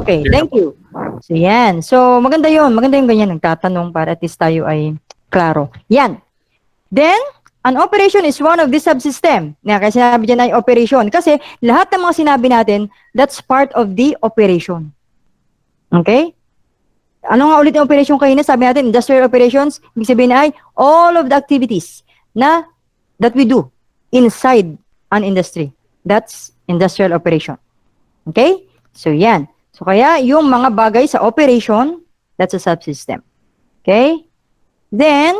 Speaker 1: Okay, thank you. So yan. So maganda yun. Maganda yung ganyan. Nagtatanong para at least tayo ay klaro. Yan. Then, an operation is one of the subsystem. Kaya sinabi dyan ay operation. Kasi lahat ng mga sinabi natin, that's part of the operation. Okay? Ano nga ulit yung operation kayo na? Sabi natin, industrial operations, ibig sabihin ay all of the activities that we do inside an industry. That's industrial operation. Okay? So, yan. So, kaya yung mga bagay sa operation, that's a subsystem. Okay? Then,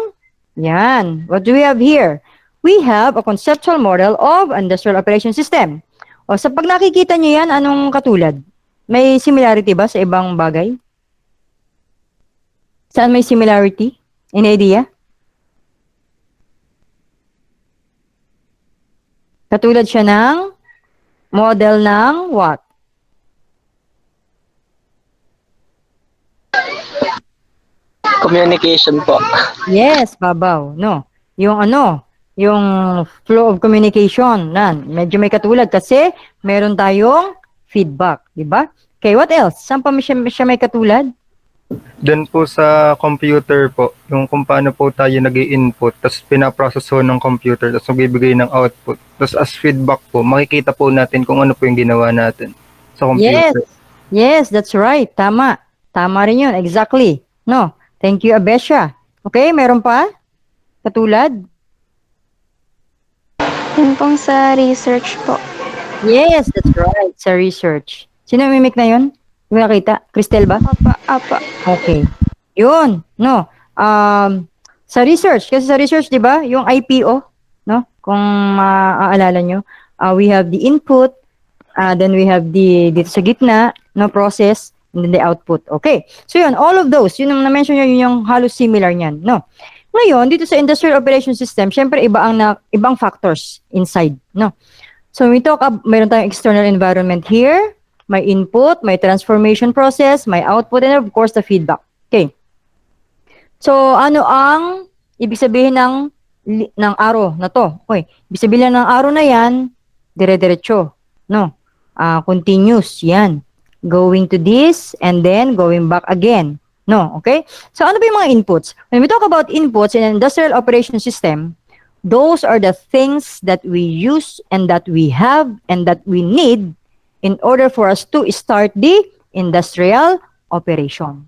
Speaker 1: yan. What do we have here? We have a conceptual model of industrial operation system. O, sa pag nakikita nyo yan, anong katulad? May similarity ba sa ibang bagay? Saan may similarity? Any idea? Katulad siya ng model ng what?
Speaker 4: Communication po.
Speaker 1: Yes, babaw. No. Yung yung flow of communication, medyo may katulad kasi meron tayong feedback, di ba? Okay, what else? Saan pa siya may katulad?
Speaker 5: Then po sa computer po, yung kung paano po tayo nag-i-input, tapos pinaprocess po ng computer, tapos magbibigay ng output. Tapos as feedback po, makikita po natin kung ano po yung ginawa natin sa
Speaker 1: Yes.
Speaker 5: computer.
Speaker 1: Yes, that's right. Tama. Tama rin yun. Exactly. No. Thank you, Abesha. Okay, meron pa? Katulad?
Speaker 2: Yun pong sa research po.
Speaker 1: Yes, that's right. Sa research. Sino yung mimic na yun? Hindi mo nakita? Cristel ba?
Speaker 2: Apa.
Speaker 1: Okay. Yun. No. Sa research. Kasi sa research, di ba? Yung IPO, no? Kung maaalala nyo, we have the input, then we have dito sa gitna, no, process, and then the output. Okay. So yun, all of those, yun ang na-mention nyo, yun yung halos similar niyan, no? Ngayon, dito sa industrial operation system, syempre ibang factors inside, no? So we talk meron tayong external environment here, may input, may transformation process, may output, and of course the feedback. Okay. So ano ang ibig sabihin ng arrow na to? Okay. Ibig sabihin ng arrow na yan, dire-diretso, no? Continuous, yan. Going to this, and then going back again. No, okay? So ano ba yung mga inputs? When we talk about inputs in an industrial operation system, those are the things that we use and that we have and that we need in order for us to start the industrial operation.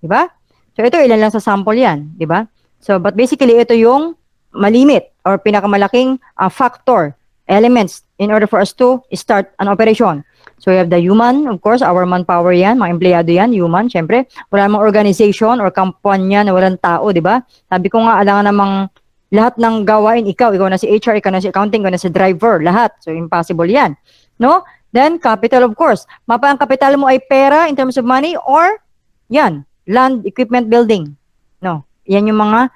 Speaker 1: Diba? So ito, ilan lang sa sample yan. Diba? So, but basically, ito yung malimit or pinakamalaking factor, elements in order for us to start an operation. So we have the human, of course, our manpower yan, mga empleyado yan, human, syempre. Wala namang organization or kampanya na walang tao, di ba? Sabi ko nga, alangan namang lahat ng gawain, ikaw na si HR, ikaw na si accounting, ikaw na si driver, lahat. So impossible yan. No? Then, capital, of course. Mapa ang kapital mo ay pera in terms of money or yan, land, equipment, building. No? Yan yung mga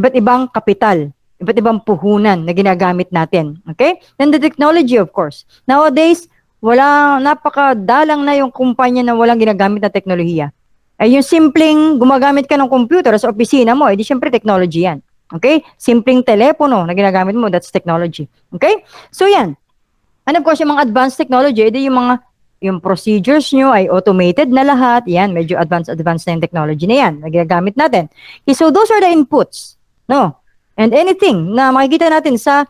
Speaker 1: iba't ibang kapital. Iba't ibang puhunan na ginagamit natin. Okay? Then the technology, of course. Nowadays, napakadalang na yung kumpanya na walang ginagamit na teknolohiya. Ay yung simpleng gumagamit ka ng computer sa opisina mo, edi syempre technology yan. Okay? Simpleng telepono na ginagamit mo, that's technology. Okay? So yan. And of course, yung mga advanced technology, edi yung procedures nyo ay automated na lahat. Yan, medyo advanced na yung technology na yan na ginagamit natin. Okay, so those are the inputs. No? And anything na makikita natin sa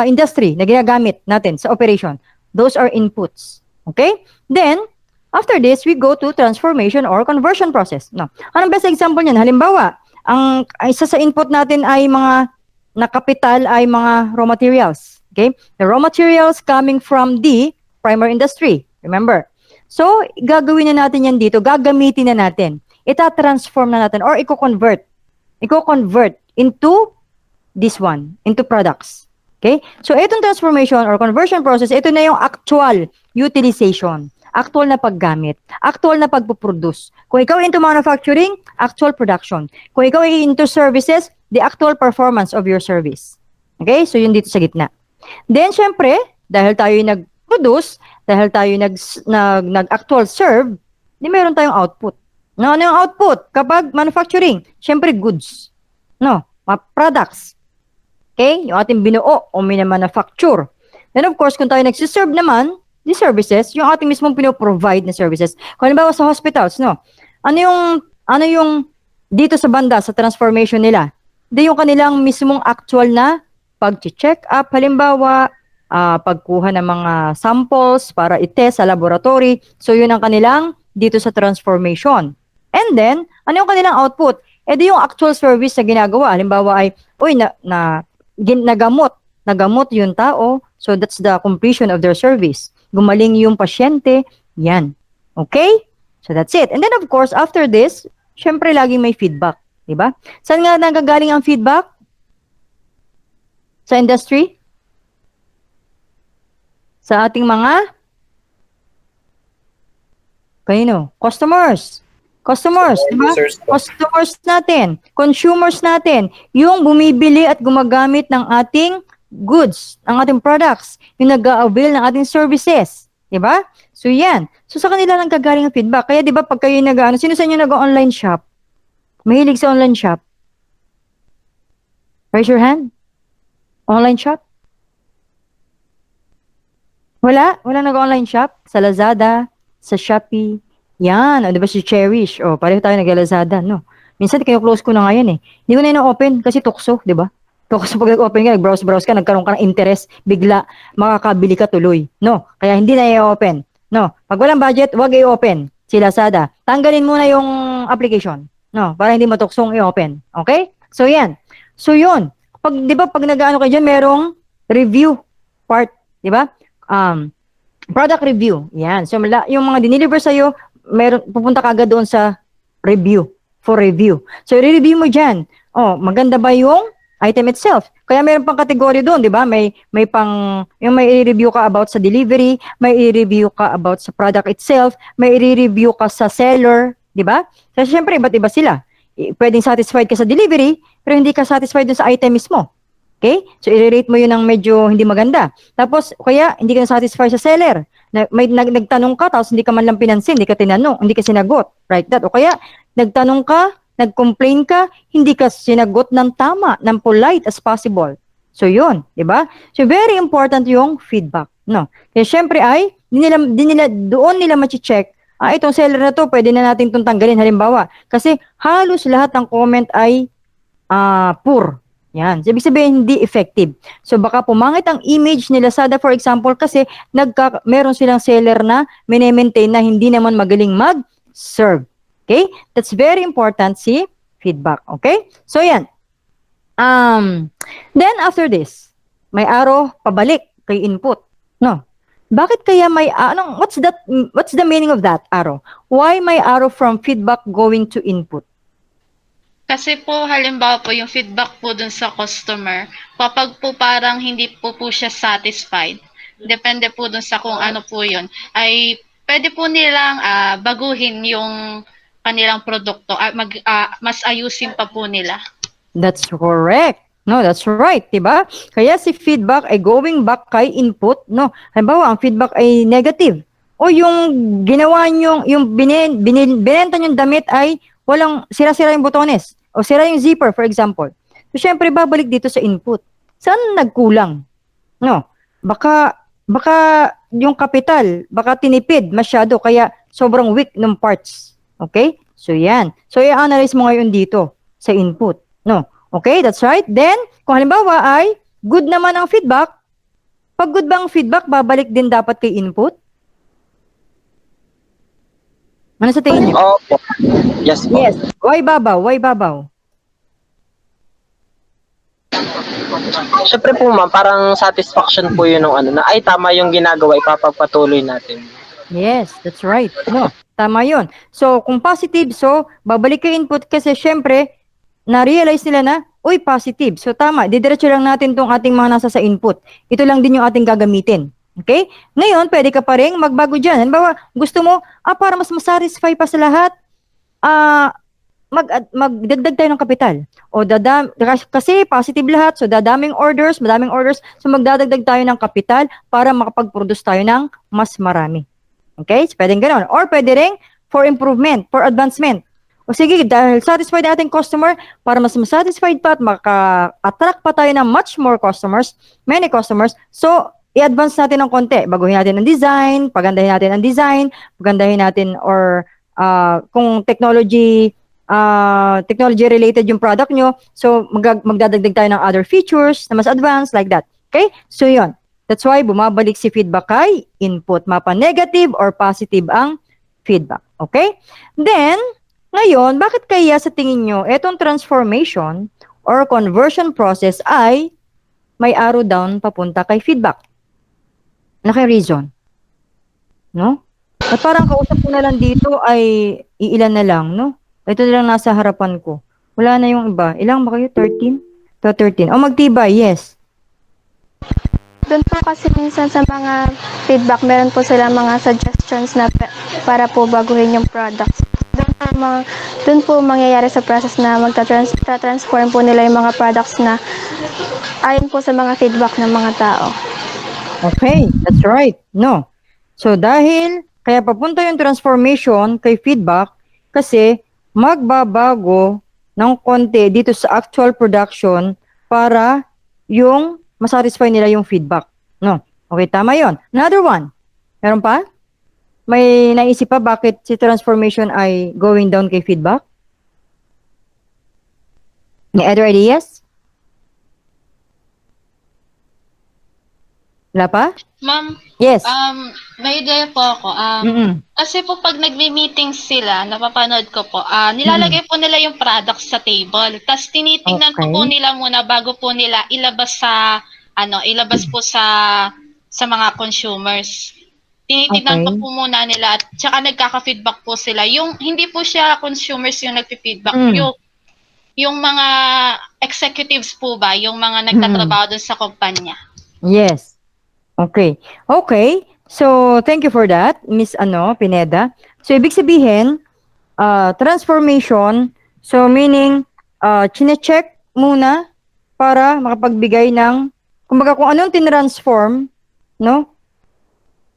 Speaker 1: industry na ginagamit natin sa operation, those are inputs. Okay? Then, after this, we go to transformation or conversion process. No. Anong best example niyan? Halimbawa, ang isa sa input natin ay na kapital ay mga raw materials. Okay? The raw materials coming from the primary industry. Remember? So, gagawin na natin yan dito. Gagamitin na natin. Ita-transform na natin or i-convert into this one, into products. Okay? So, itong transformation or conversion process, ito na yung actual utilization, actual na paggamit, actual na pagpuproduce. Kung ikaw into manufacturing, actual production. Kung ikaw ay into services, the actual performance of your service. Okay? So, yun dito sa gitna. Then, syempre, dahil tayo nag-produce, dahil tayo nag-actual serve, di meron tayong output. No, ano yung output? Kapag manufacturing, syempre goods. No, products. Okay? Yung ating binuo o minamanufacture. Then of course, kung tayo nagsiserve naman, the services, yung ating mismong pinoprovide na services. Kung halimbawa sa hospitals, no? Ano yung dito sa banda, sa transformation nila? Hindi yung kanilang mismong actual na pag-check up, halimbawa, pagkuha ng mga samples para i-test sa laboratory. So yun ang kanilang dito sa transformation. And then, ano yung kanilang output? Di yung actual service na ginagawa. Halimbawa ay, nagamot yung tao, so that's the completion of their service. Gumaling yung pasyente, yan. Okay? So that's it. And then of course, after this, syempre laging may feedback. Diba? Saan nga nanggagaling ang feedback? Sa industry? Sa ating mga customers. Customers, di ba? Customers natin, consumers natin, yung bumibili at gumagamit ng ating goods, ng ating products, yung nag-a-avail ng ating services. Diba? So yan. So sa kanila lang gagaling ang feedback. Kaya diba pag kayo sino sa inyo nag-online shop? Mahilig sa online shop? Raise your hand. Online shop? Wala? Wala nag-online shop? Sa Lazada, sa Shopee. Yan. O, diba si Cherish? O, pareho tayo nag-Lazada, no? Minsan, kayo close ko na ngayon eh. Hindi ko na yun open kasi tukso, diba? Tukso pag nag-open ka, nag-browse ka, nagkaroon ka ng interest, bigla, makakabili ka tuloy. No? Kaya hindi na i-open. No? Pag walang budget, wag i-open si Lazada. Tanggalin muna yung application. No? Para hindi matuksong i-open. Okay? So, yan. So, yun. Pag, diba, pag nag-ano kayo dyan, merong review part. Diba? Product review. Yan. So, yung mga dineliver sa'yo, pupunta ka agad doon sa review. For review. So, i-review mo dyan. Oh, maganda ba yung item itself? Kaya meron pang kategory doon, di ba? May i-review ka about sa delivery, may i-review ka about sa product itself, may i-review ka sa seller, di ba? Kasi syempre, iba't iba sila. Pwedeng satisfied ka sa delivery, pero hindi ka satisfied dun sa item mismo. Okay? So, i-rate mo yun ng medyo hindi maganda. Tapos, kaya, hindi ka na-satisfy sa seller. May nagtanong ka, tapos hindi ka man lang pinansin, hindi ka tinanong, hindi ka sinagot. Right? That. O kaya, nagtanong ka, nag-complain ka, hindi ka sinagot ng tama, ng polite as possible. So, yun. Diba? So, very important yung feedback. No? Kaya, syempre ay, doon nila ma-check, itong seller na to, pwede na natin itong tanggalin. Halimbawa, kasi halos lahat ng comment ay poor. Yan. So, ibig sabihin, hindi effective. So, baka pumangit ang image ni Lazada, for example, kasi meron silang seller na maintain na hindi naman magaling mag-serve. Okay? That's very important, feedback. Okay? So, yan. Then, after this, may arrow pabalik kay input. No? Bakit kaya may, what's the meaning of that arrow? Why may arrow from feedback going to input?
Speaker 8: Kasi po, halimbawa po, yung feedback po dun sa customer, kapag po parang hindi po siya satisfied, depende po dun sa kung ano po yun, ay pwede po nilang baguhin yung kanilang produkto, mas ayusin pa po nila.
Speaker 1: That's correct. No, that's right, diba? Kaya si feedback ay going back kay input, no? Halimbawa, ang feedback ay negative. O yung ginawa nyo, yung binenta nyo damit ay walang sira-sira yung botones o sira yung zipper, for example. So, syempre, babalik dito sa input. Saan nagkulang? No? Baka yung kapital, baka tinipid masyado, kaya sobrang weak ng parts. Okay? So, yan. So, i-analyze mo ngayon dito sa input. No? Okay? That's right. Then, kung halimbawa ay good naman ang feedback, pag good ba ang feedback, babalik din dapat kay input? Ano sa tingin niyo?
Speaker 4: Opo. Yes po.
Speaker 1: Yes. Why babaw? Why babaw?
Speaker 4: Siyempre po ma'am, parang satisfaction po yun ng na ay tama yung ginagawa, ipapagpatuloy natin.
Speaker 1: Yes, that's right. No, tama yun. So, kung positive, so, babalik kay input kasi syempre, na-realize nila na, uy, positive. So, tama. Didiretso lang natin tong ating mga nasa sa input. Ito lang din yung ating gagamitin. Okay? Ngayon, pwede ka pa rin magbago dyan. Halimbawa, gusto mo, para mas masatisfy pa sa lahat, magdagdag tayo ng kapital. O kasi positive lahat, so madaming orders, so magdadagdag tayo ng kapital para makapag-produce tayo ng mas marami. Okay? So, pwedeng gano'n. Or pwede rin for improvement, for advancement. O sige, dahil satisfied na ating customer, para mas masatisfied pa at maka-attract pa tayo ng much more customers, many customers, so i-advance natin ng konti. Baguhin natin ang design, pagandahin natin or kung technology related yung product nyo, so magdadagdag tayo ng other features na mas advanced, like that. Okay? So yun. That's why bumabalik si feedback kay input. Mapa negative or positive ang feedback. Okay? Then, ngayon, bakit kaya sa tingin nyo, etong transformation or conversion process ay may arrow down papunta kay feedback? Ano kay reason? No? At parang kausap ko na lang dito ay iilan na lang, no? Ito na lang nasa harapan ko. Wala na yung iba. Ilang ba kayo? 13? 13. O magtibay, yes.
Speaker 2: Doon po kasi minsan sa mga feedback, meron po sila mga suggestions na para po baguhin yung products. Doon po mangyayari sa process na magta-transform po nila yung mga products na ayon po sa mga feedback ng mga tao.
Speaker 1: Okay, that's right. No. So dahil kaya papunta yung transformation kay feedback kasi magbabago ng konti dito sa actual production para yung masatisfy nila yung feedback. No? Okay, tama yon. Another one. Meron pa? May naisip pa bakit si transformation ay going down kay feedback? Any other ideas? Wala pa?
Speaker 12: Ma'am,
Speaker 1: Yes.
Speaker 12: may idea po ako.
Speaker 1: Mm-mm.
Speaker 12: Kasi po pag nagme-meeting sila, napapanood ko po, nilalagay po nila yung products sa table. Tapos tinitingnan po
Speaker 1: Okay.
Speaker 12: nila muna bago po nila ilabas sa ilabas po sa mga consumers. Tinitingnan
Speaker 1: Okay.
Speaker 12: po muna nila at saka nagkaka-feedback po sila. Yung hindi po siya consumers yung nagfi-feedback,
Speaker 1: Mm.
Speaker 12: yung mga executives po ba, yung mga nagtatrabaho dun sa kumpanya.
Speaker 1: Yes. Okay. Okay. So, thank you for that, Miss Pineda. So, ibig sabihin, transformation, so meaning, chine-check muna para makapagbigay ng, kumbaga kung anong tinransform, no?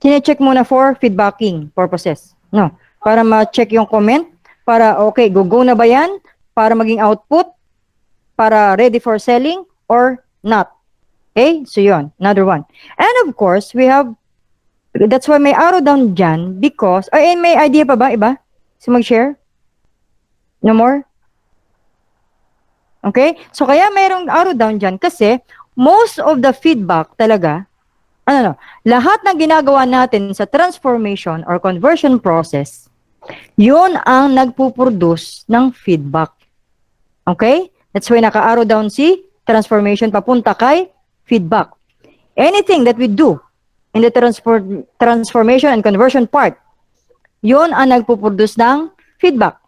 Speaker 1: Chine-check muna for feedbacking purposes, no? Para ma-check yung comment, para okay, go na ba yan? Para maging output, para ready for selling or not. Okay? So yun, another one. And of course, that's why may arrow down dyan because, may idea pa ba, iba? So mag-share? No more? Okay? So kaya mayroong arrow down dyan kasi most of the feedback talaga, lahat ng ginagawa natin sa transformation or conversion process, yun ang nagpuproduce ng feedback. Okay? That's why naka-arrow down si transformation papunta kay feedback. Anything that we do in the transformation and conversion part, yun ang nagpuproduce ng feedback.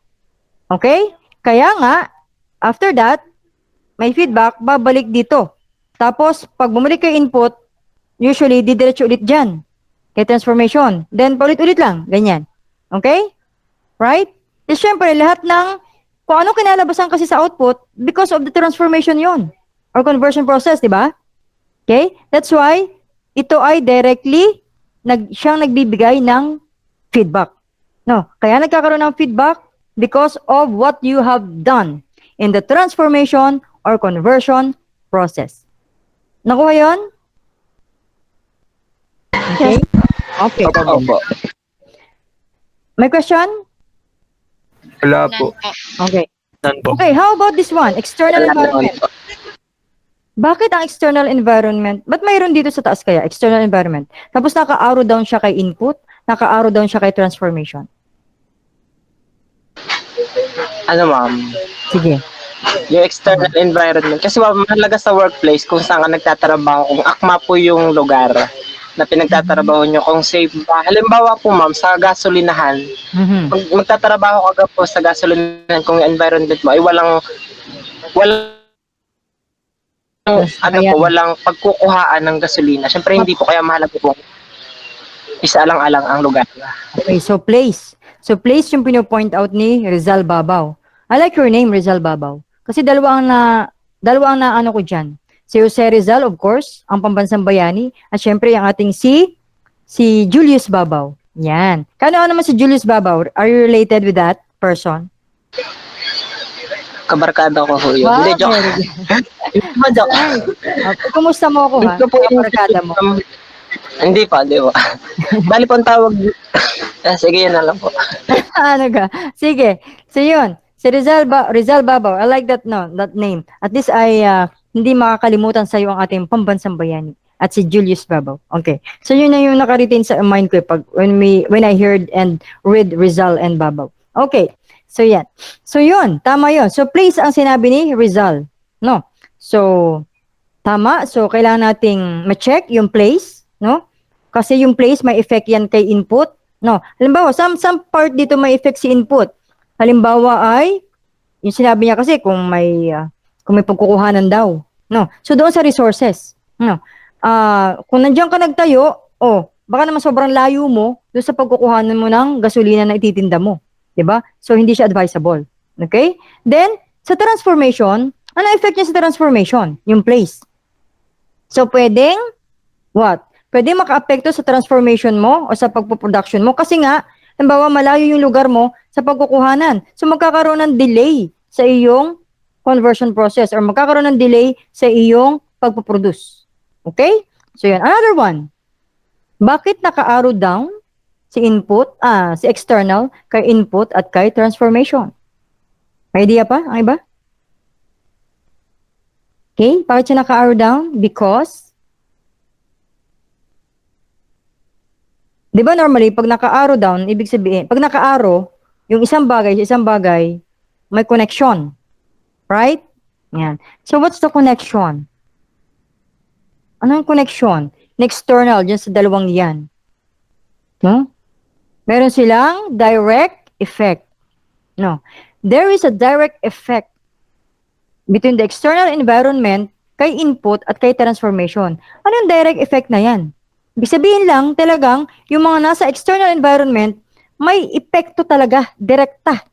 Speaker 1: Okay? Kaya nga, after that, may feedback, babalik dito. Tapos, pag bumalik kay input, usually, didiretso ulit dyan. Kay transformation. Then, paulit-ulit lang. Ganyan. Okay? Right? Kasi syempre, lahat ng, kung ano kinalabasan kasi sa output, because of the transformation yon or conversion process, di ba? Okay? That's why, ito ay directly, siyang nagbibigay ng feedback. No? Kaya nagkakaroon ng feedback because of what you have done in the transformation or conversion process. Nakuha yun? Okay? Okay.
Speaker 4: Opo.
Speaker 1: May question?
Speaker 5: Wala po.
Speaker 1: Okay.
Speaker 11: Nan po.
Speaker 1: Okay, how about this one? External environment. Bakit ang external environment? Ba't mayroon dito sa taas kaya? External environment. Tapos naka-arrow down siya kay input, naka-arrow down siya kay transformation.
Speaker 4: Ma'am?
Speaker 1: Sige.
Speaker 4: Yung external environment. Kasi mahalaga sa workplace kung saan ka nagtatrabaho, kung akma po yung lugar na pinagtatrabaho nyo, kung safe ba. Halimbawa po ma'am, sa gasolinahan, magtatrabaho ka po sa gasolinahan kung yung environment mo ay walang walang pagkukuhaan ng gasolina. Siyempre hindi po kaya mahalaga po isa-alang-alang ang lugar.
Speaker 1: Okay, so place. So place yung pino-point out ni Rizal Babaw. I like your name, Rizal Babaw. Kasi dalawa ang na ko dyan. Si Jose Rizal, of course, ang pambansang bayani. At syempre, ang ating si Julius Babaw. Yan. Kano naman si Julius Babaw? Are you related with that person?
Speaker 4: Kabarkada ko ho yun.
Speaker 1: Wow,
Speaker 4: Hindi, joke.
Speaker 1: very good.
Speaker 4: Joke.
Speaker 1: Kumusta mo ako ha?
Speaker 4: Ito po yung
Speaker 1: Kabarkada mo.
Speaker 4: Hindi pa. Bali po ang tawag. Sige, yun na lang po.
Speaker 1: Ano ka? Sige. So yun. Si Rizal Babaw. I like that name. At least ay hindi makakalimutan sa iyo ang ating pambansang bayani. At si Julius Babaw. Okay. So yun na yung naka-retain sa mind ko when I heard and read Rizal and Babaw. Okay. So yan. So yun. Tama yun. So place ang sinabi ni Rizal. No? So, tama. So kailangan nating ma-check yung place. No? Kasi yung place may effect yan kay input. No? Halimbawa, some part dito may effect si input. Halimbawa ay, yung sinabi niya kasi kung may pagkukuhanan daw. No? So doon sa resources. No? Kung nandiyan ka nagtayo, baka naman sobrang layo mo doon sa pagkukuhanan mo ng gasolina na ititinda mo. Diba? So hindi siya advisable. Okay? Then, sa transformation, ano effect niya sa transformation? Yung place. So pwedeng, what? pwede maka-apekto sa transformation mo o sa pagpo-production mo kasi nga, halimbawa malayo yung lugar mo sa pagkukuhanan. So magkakaroon ng delay sa iyong conversion process or magkakaroon ng delay sa iyong pagpo-produce. Okay? So yan. Another one. Bakit naka-arrow down si si external kay input at kay transformation? May idea pa? Ang iba? Okay, bakit siya naka-arrow down? Because, di ba normally, pag naka-arrow down, ibig sabihin, pag naka-arrow, yung isang bagay sa isang bagay, may connection. Right? Yan. So, what's the connection? Ano yung connection? External, dyan sa dalawang yan. No? Meron silang direct effect. No. There is a direct effect between the external environment kay input at kay transformation. Anong direct effect na yan? Ibig sabihin lang talagang yung mga nasa external environment may epekto talaga, direkta.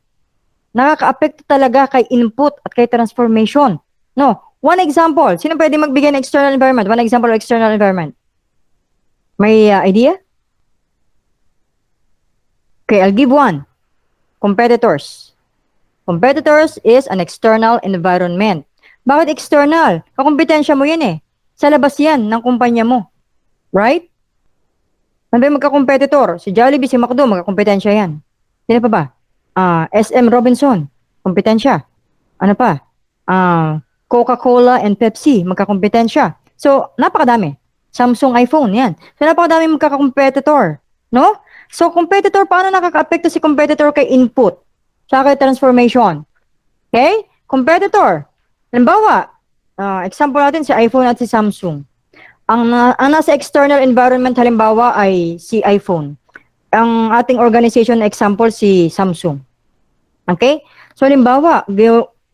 Speaker 1: Nakaka-apekto talaga kay input at kay transformation. No. One example. Sino pwede magbigay ng external environment? One example of external environment. May idea? Okay, I'll give one. Competitors. Competitors is an external environment. Bakit external? Kakumpetensya mo yan eh. Sa labas yan ng kumpanya mo. Right? Ano ba yung magkakompetitor? Si Jollibee, si McDo, magkakompetensya yan. Sino pa ba? SM Robinson, kompetensya. Ano pa? Coca-Cola and Pepsi, magkakompetensya. So, napakadami. Samsung, iPhone, yan. So, napakadami magkakakompetitor. No? So, competitor, paano nakaka-apekto si competitor kay input? Tsaka kay transformation? Okay? Competitor. Halimbawa, example natin si iPhone at si Samsung. Ang nasa external environment halimbawa ay si iPhone. Ang ating organization example si Samsung. Okay? So, halimbawa,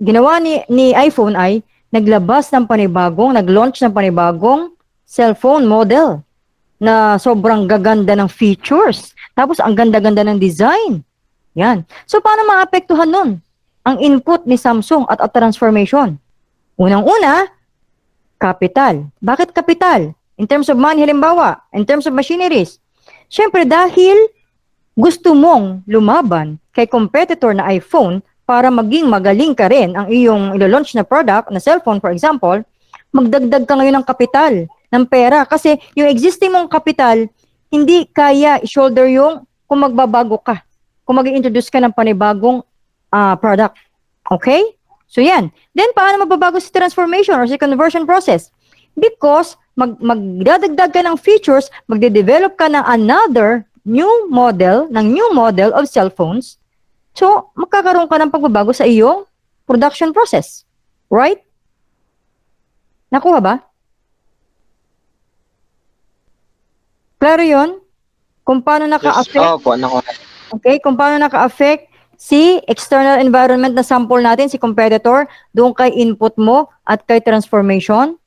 Speaker 1: ginawa ni iPhone ay nag-launch ng panibagong cellphone model na sobrang gaganda ng features. Tapos, ang ganda-ganda ng design. Yan. So, paano maapektuhan nun ang input ni Samsung at transformation? Unang-una, capital. Bakit capital? In terms of money, halimbawa, in terms of machineries. Siyempre, dahil gusto mong lumaban kay competitor na iPhone para maging magaling ka rin ang iyong ilo-launch na product, na cellphone, for example, magdagdag ka ngayon ng kapital, ng pera. Kasi yung existing mong kapital, hindi kaya i-shoulder yung kung magbabago ka, kung mag-introduce ka ng panibagong product. Okay? So yan. Then, paano mababago si transformation or si conversion process? Because, magdadagdag ka ng features, magde-develop ka ng another new model of cellphones. So, magkakaroon ka ng pagbabago sa iyong production process. Right? Nakuha ba? Klaro yun? Kung paano naka-affect?
Speaker 4: Opo, nakuha.
Speaker 1: Okay, kung paano naka-affect si external environment na sample natin, si competitor, doon kay input mo at kay transformation.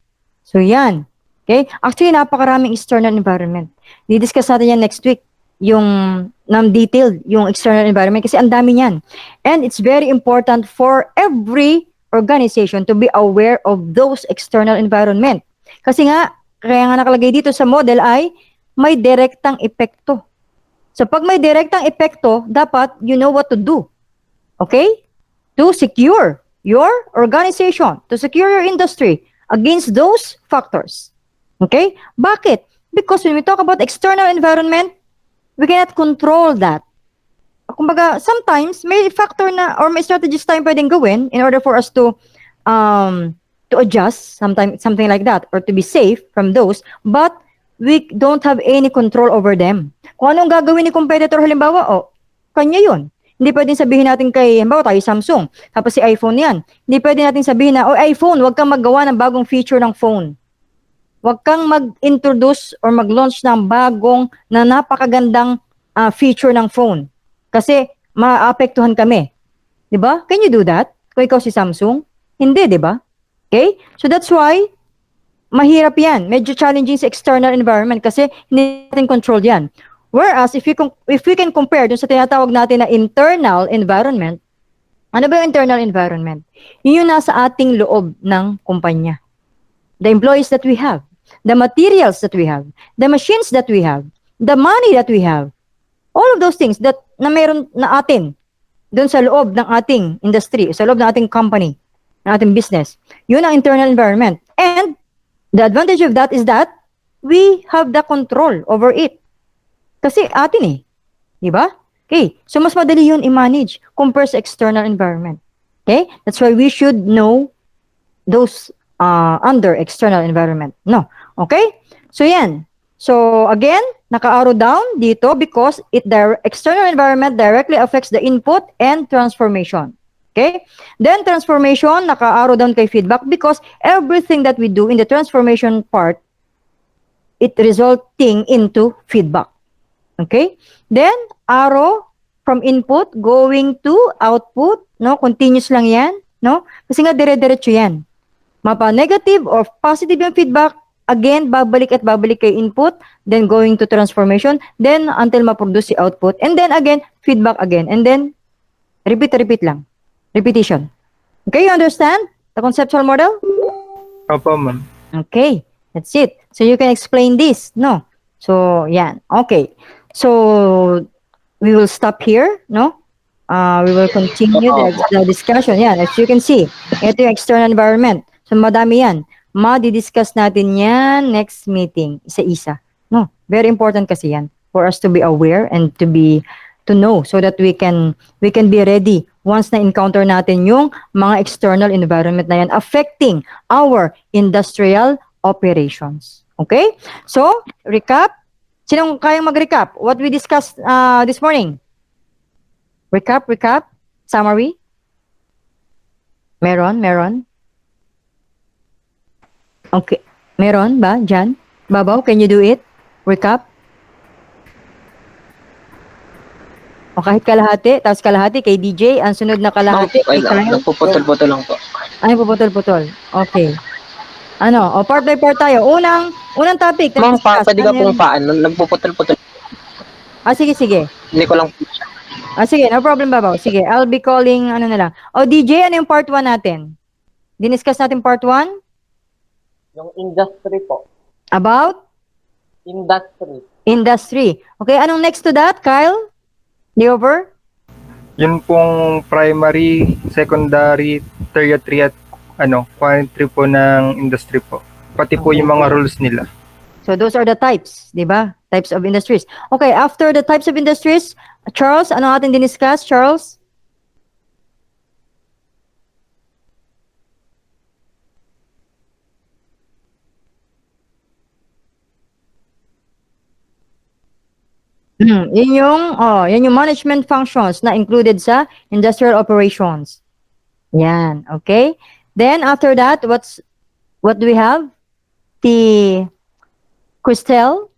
Speaker 1: So, yan. Okay? Actually, napakaraming external environment. Didiscuss natin yan next week, yung detailed, yung external environment, kasi ang dami niyan. And it's very important for every organization to be aware of those external environment. Kasi nga, kaya nga nakalagay dito sa model ay may direktang epekto. So, pag may direktang epekto, dapat you know what to do. Okay? To secure your organization, to secure your industry against those factors. Okay? Bakit? Because when we talk about external environment, we cannot control that. Kumbaga, sometimes may factor na or may strategies tayong pwedeng gawin in order for us to adjust, something like that, or to be safe from those, but we don't have any control over them. Kung anong gagawin ni competitor, halimbawa, kanya yun. Hindi pwedeng sabihin natin kay, halimbawa tayo Samsung, tapos si iPhone yan. Hindi pwedeng natin sabihin na, iPhone, huwag kang maggawa ng bagong feature ng phone. Huwag kang mag-introduce or mag-launch ng bagong na napakagandang feature ng phone. Kasi maapektuhan kami. Diba? Can you do that? Kung ikaw si Samsung? Hindi, diba? Okay? So that's why, mahirap yan. Medyo challenging sa external environment kasi hindi natin control yan. Whereas, if we can compare dun sa tinatawag natin na internal environment, ano ba yung internal environment? Yun yung nasa ating loob ng kumpanya. The employees that we have. the materials that we have, the machines that we have, the money that we have, all of those things that na meron na atin doon sa loob ng ating industry, sa loob ng ating company, ng ating business. Yun ang internal environment. And the advantage of that is that we have the control over it. Kasi atin eh. Di ba? Okay. So, mas madali yun i-manage compared sa external environment. Okay? That's why we should know those under external environment. No? Okay? So, yan. So, again, naka-arrow down dito because external environment directly affects the input and transformation. Okay? Then, transformation, naka-arrow down kay feedback because everything that we do in the transformation part, it resulting into feedback. Okay? Then, arrow from input going to output, no? Continuous lang yan, no? Kasi nga dire-diretso yan. Mapa negative or positive yung feedback, again, babalik at babalik kay input, then going to transformation, then until ma-produce si output, and then again, feedback again, and then repeat lang. Repetition. Okay, you understand the conceptual model?
Speaker 5: Opo, ma'am.
Speaker 1: Okay, that's it. So you can explain this, no? So, yan. Okay. So, we will stop here, no? We will continue the discussion. Yan, as you can see, ito yung external environment. So, madami yan. Madi-discuss natin yan next meeting, isa-isa. No, very important kasi yan for us to be aware and to know so that we can be ready once na encounter natin yung mga external environment na yan affecting our industrial operations. Okay? So, recap. Sinong kayang mag-recap? What we discussed this morning? Recap. Summary? Meron? Okay. Meron ba, Jan? Babaw, can you do it? Recap? O kahit kalahati, tapos kalahati kay DJ, ang sunod na kalahati kay Kyle.
Speaker 4: Nagpuputol-putol lang po.
Speaker 1: Ay, puputol-putol. Okay. O part by part tayo. Unang topic.
Speaker 4: Ma'am, pwede ka pong paano? Nagpuputol-putol.
Speaker 1: Sige.
Speaker 4: Hindi ko lang.
Speaker 1: Sige, no problem, Babaw. Sige, I'll be calling, ano na lang. DJ, ano yung part 1 natin? Diniscuss natin part 1?
Speaker 3: Yung industry po.
Speaker 1: About? Industry. Okay, anong next to that, Kyle? Leover?
Speaker 5: Yun pong primary, secondary, tertiary at quantity po ng industry po. Pati po yung mga rules nila.
Speaker 1: So those are the types, di ba? Types of industries. Okay, after the types of industries, Charles, ano ating diniscuss, Charles? Yan yung management functions na included sa industrial operations. Yan, okay? Then after that, what do we have? The Cristel.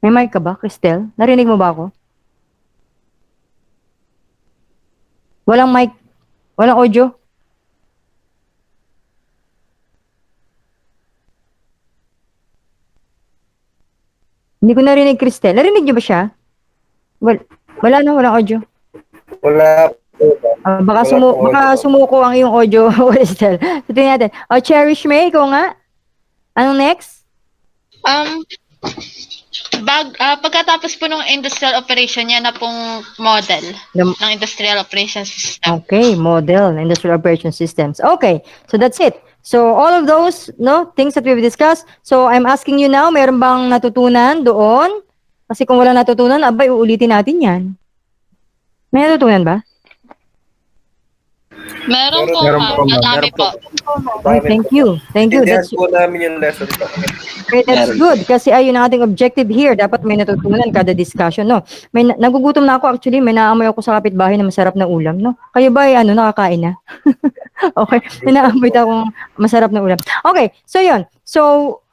Speaker 1: May mic ka ba, Cristel? Narinig mo ba ako? Walang mic. Walang audio. Hindi ko narinig, Cristel. Narinig niyo ba siya? Wala walang audio.
Speaker 7: Wala po.
Speaker 1: Baka sumuko ang iyong audio, Cristel. So, tingnan natin. Cherish May, ikaw nga. Anong next?
Speaker 12: Pagkatapos po ng industrial operation, yan na pong model ng industrial operation system.
Speaker 1: Okay, model, industrial operation systems. Okay, so that's it. So all of those, things that we've discussed. So I'm asking you now, meron bang natutunan doon? Kasi kung wala natutunan, abay, uulitin natin yan. May natutunan ba?
Speaker 12: Meron po,
Speaker 5: Meron po, ma'am.
Speaker 12: madami po.
Speaker 1: Okay, thank you.
Speaker 6: Intindihan po namin yung lesson po.
Speaker 1: Okay, that's good. Kasi ayun ang ating objective here. Dapat may natutunan kada discussion, no? Nagugutom na ako actually. May naamoy ako sa kapitbahay na masarap na ulam, no? Kayo ba ay nakakain na? Okay, may naamoy akong masarap na ulam. Okay, so yun. So,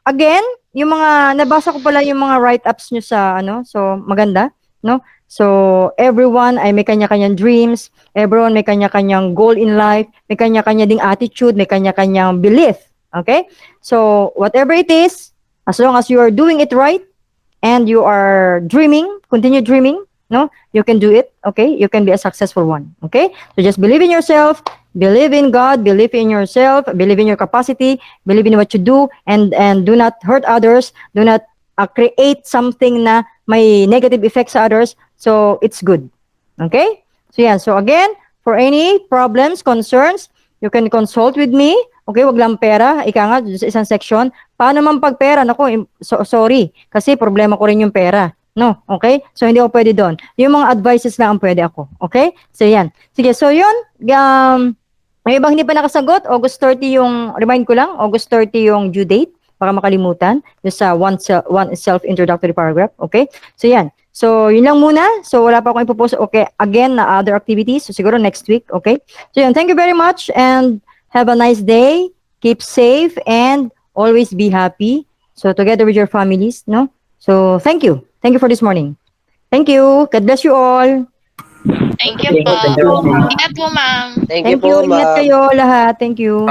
Speaker 1: again, yung mga, nabasa ko pala yung mga write-ups nyo sa, so maganda, no? So, everyone ay may kanya-kanyang dreams, everyone may kanya-kanyang goal in life, may kanya-kanya ding attitude, may kanya-kanyang belief. Okay? So, whatever it is, as long as you are doing it right, and you are dreaming, continue dreaming, no? You can do it, okay? You can be a successful one, okay? So just believe in yourself, believe in God, believe in yourself, believe in your capacity, believe in what you do, and do not hurt others, do not create something na may negative effects sa others. So it's good, okay? So yeah, so again, for any problems, concerns, you can consult with me. Okay, wag lang pera. Ika nga, sa isang section. Paano man pag pera? Naku, sorry. Kasi problema ko rin yung pera. No, okay? So, hindi ako pwede doon. Yung mga advices lang ang pwede ako. Okay? So, yan. Sige, so yun. May ibang hindi pa nakasagot. August 30 yung, remind ko lang, August 30 yung due date. Baka makalimutan. Just one self-introductory paragraph. Okay? So, yan. So, yun lang muna. So, wala pa akong ipopost. Okay, again, na other activities. So, siguro next week. Okay? So, yan. Thank you very much and have a nice day. Keep safe and always be happy. So, together with your families, no? So, thank you. Thank you for this morning. Thank you. God bless you all.
Speaker 12: Thank you po. Ingat po, ma'am.
Speaker 10: Thank you
Speaker 1: Thank you.
Speaker 10: po,
Speaker 1: Ingat
Speaker 10: ma'am.
Speaker 1: kayo lahat. Thank you.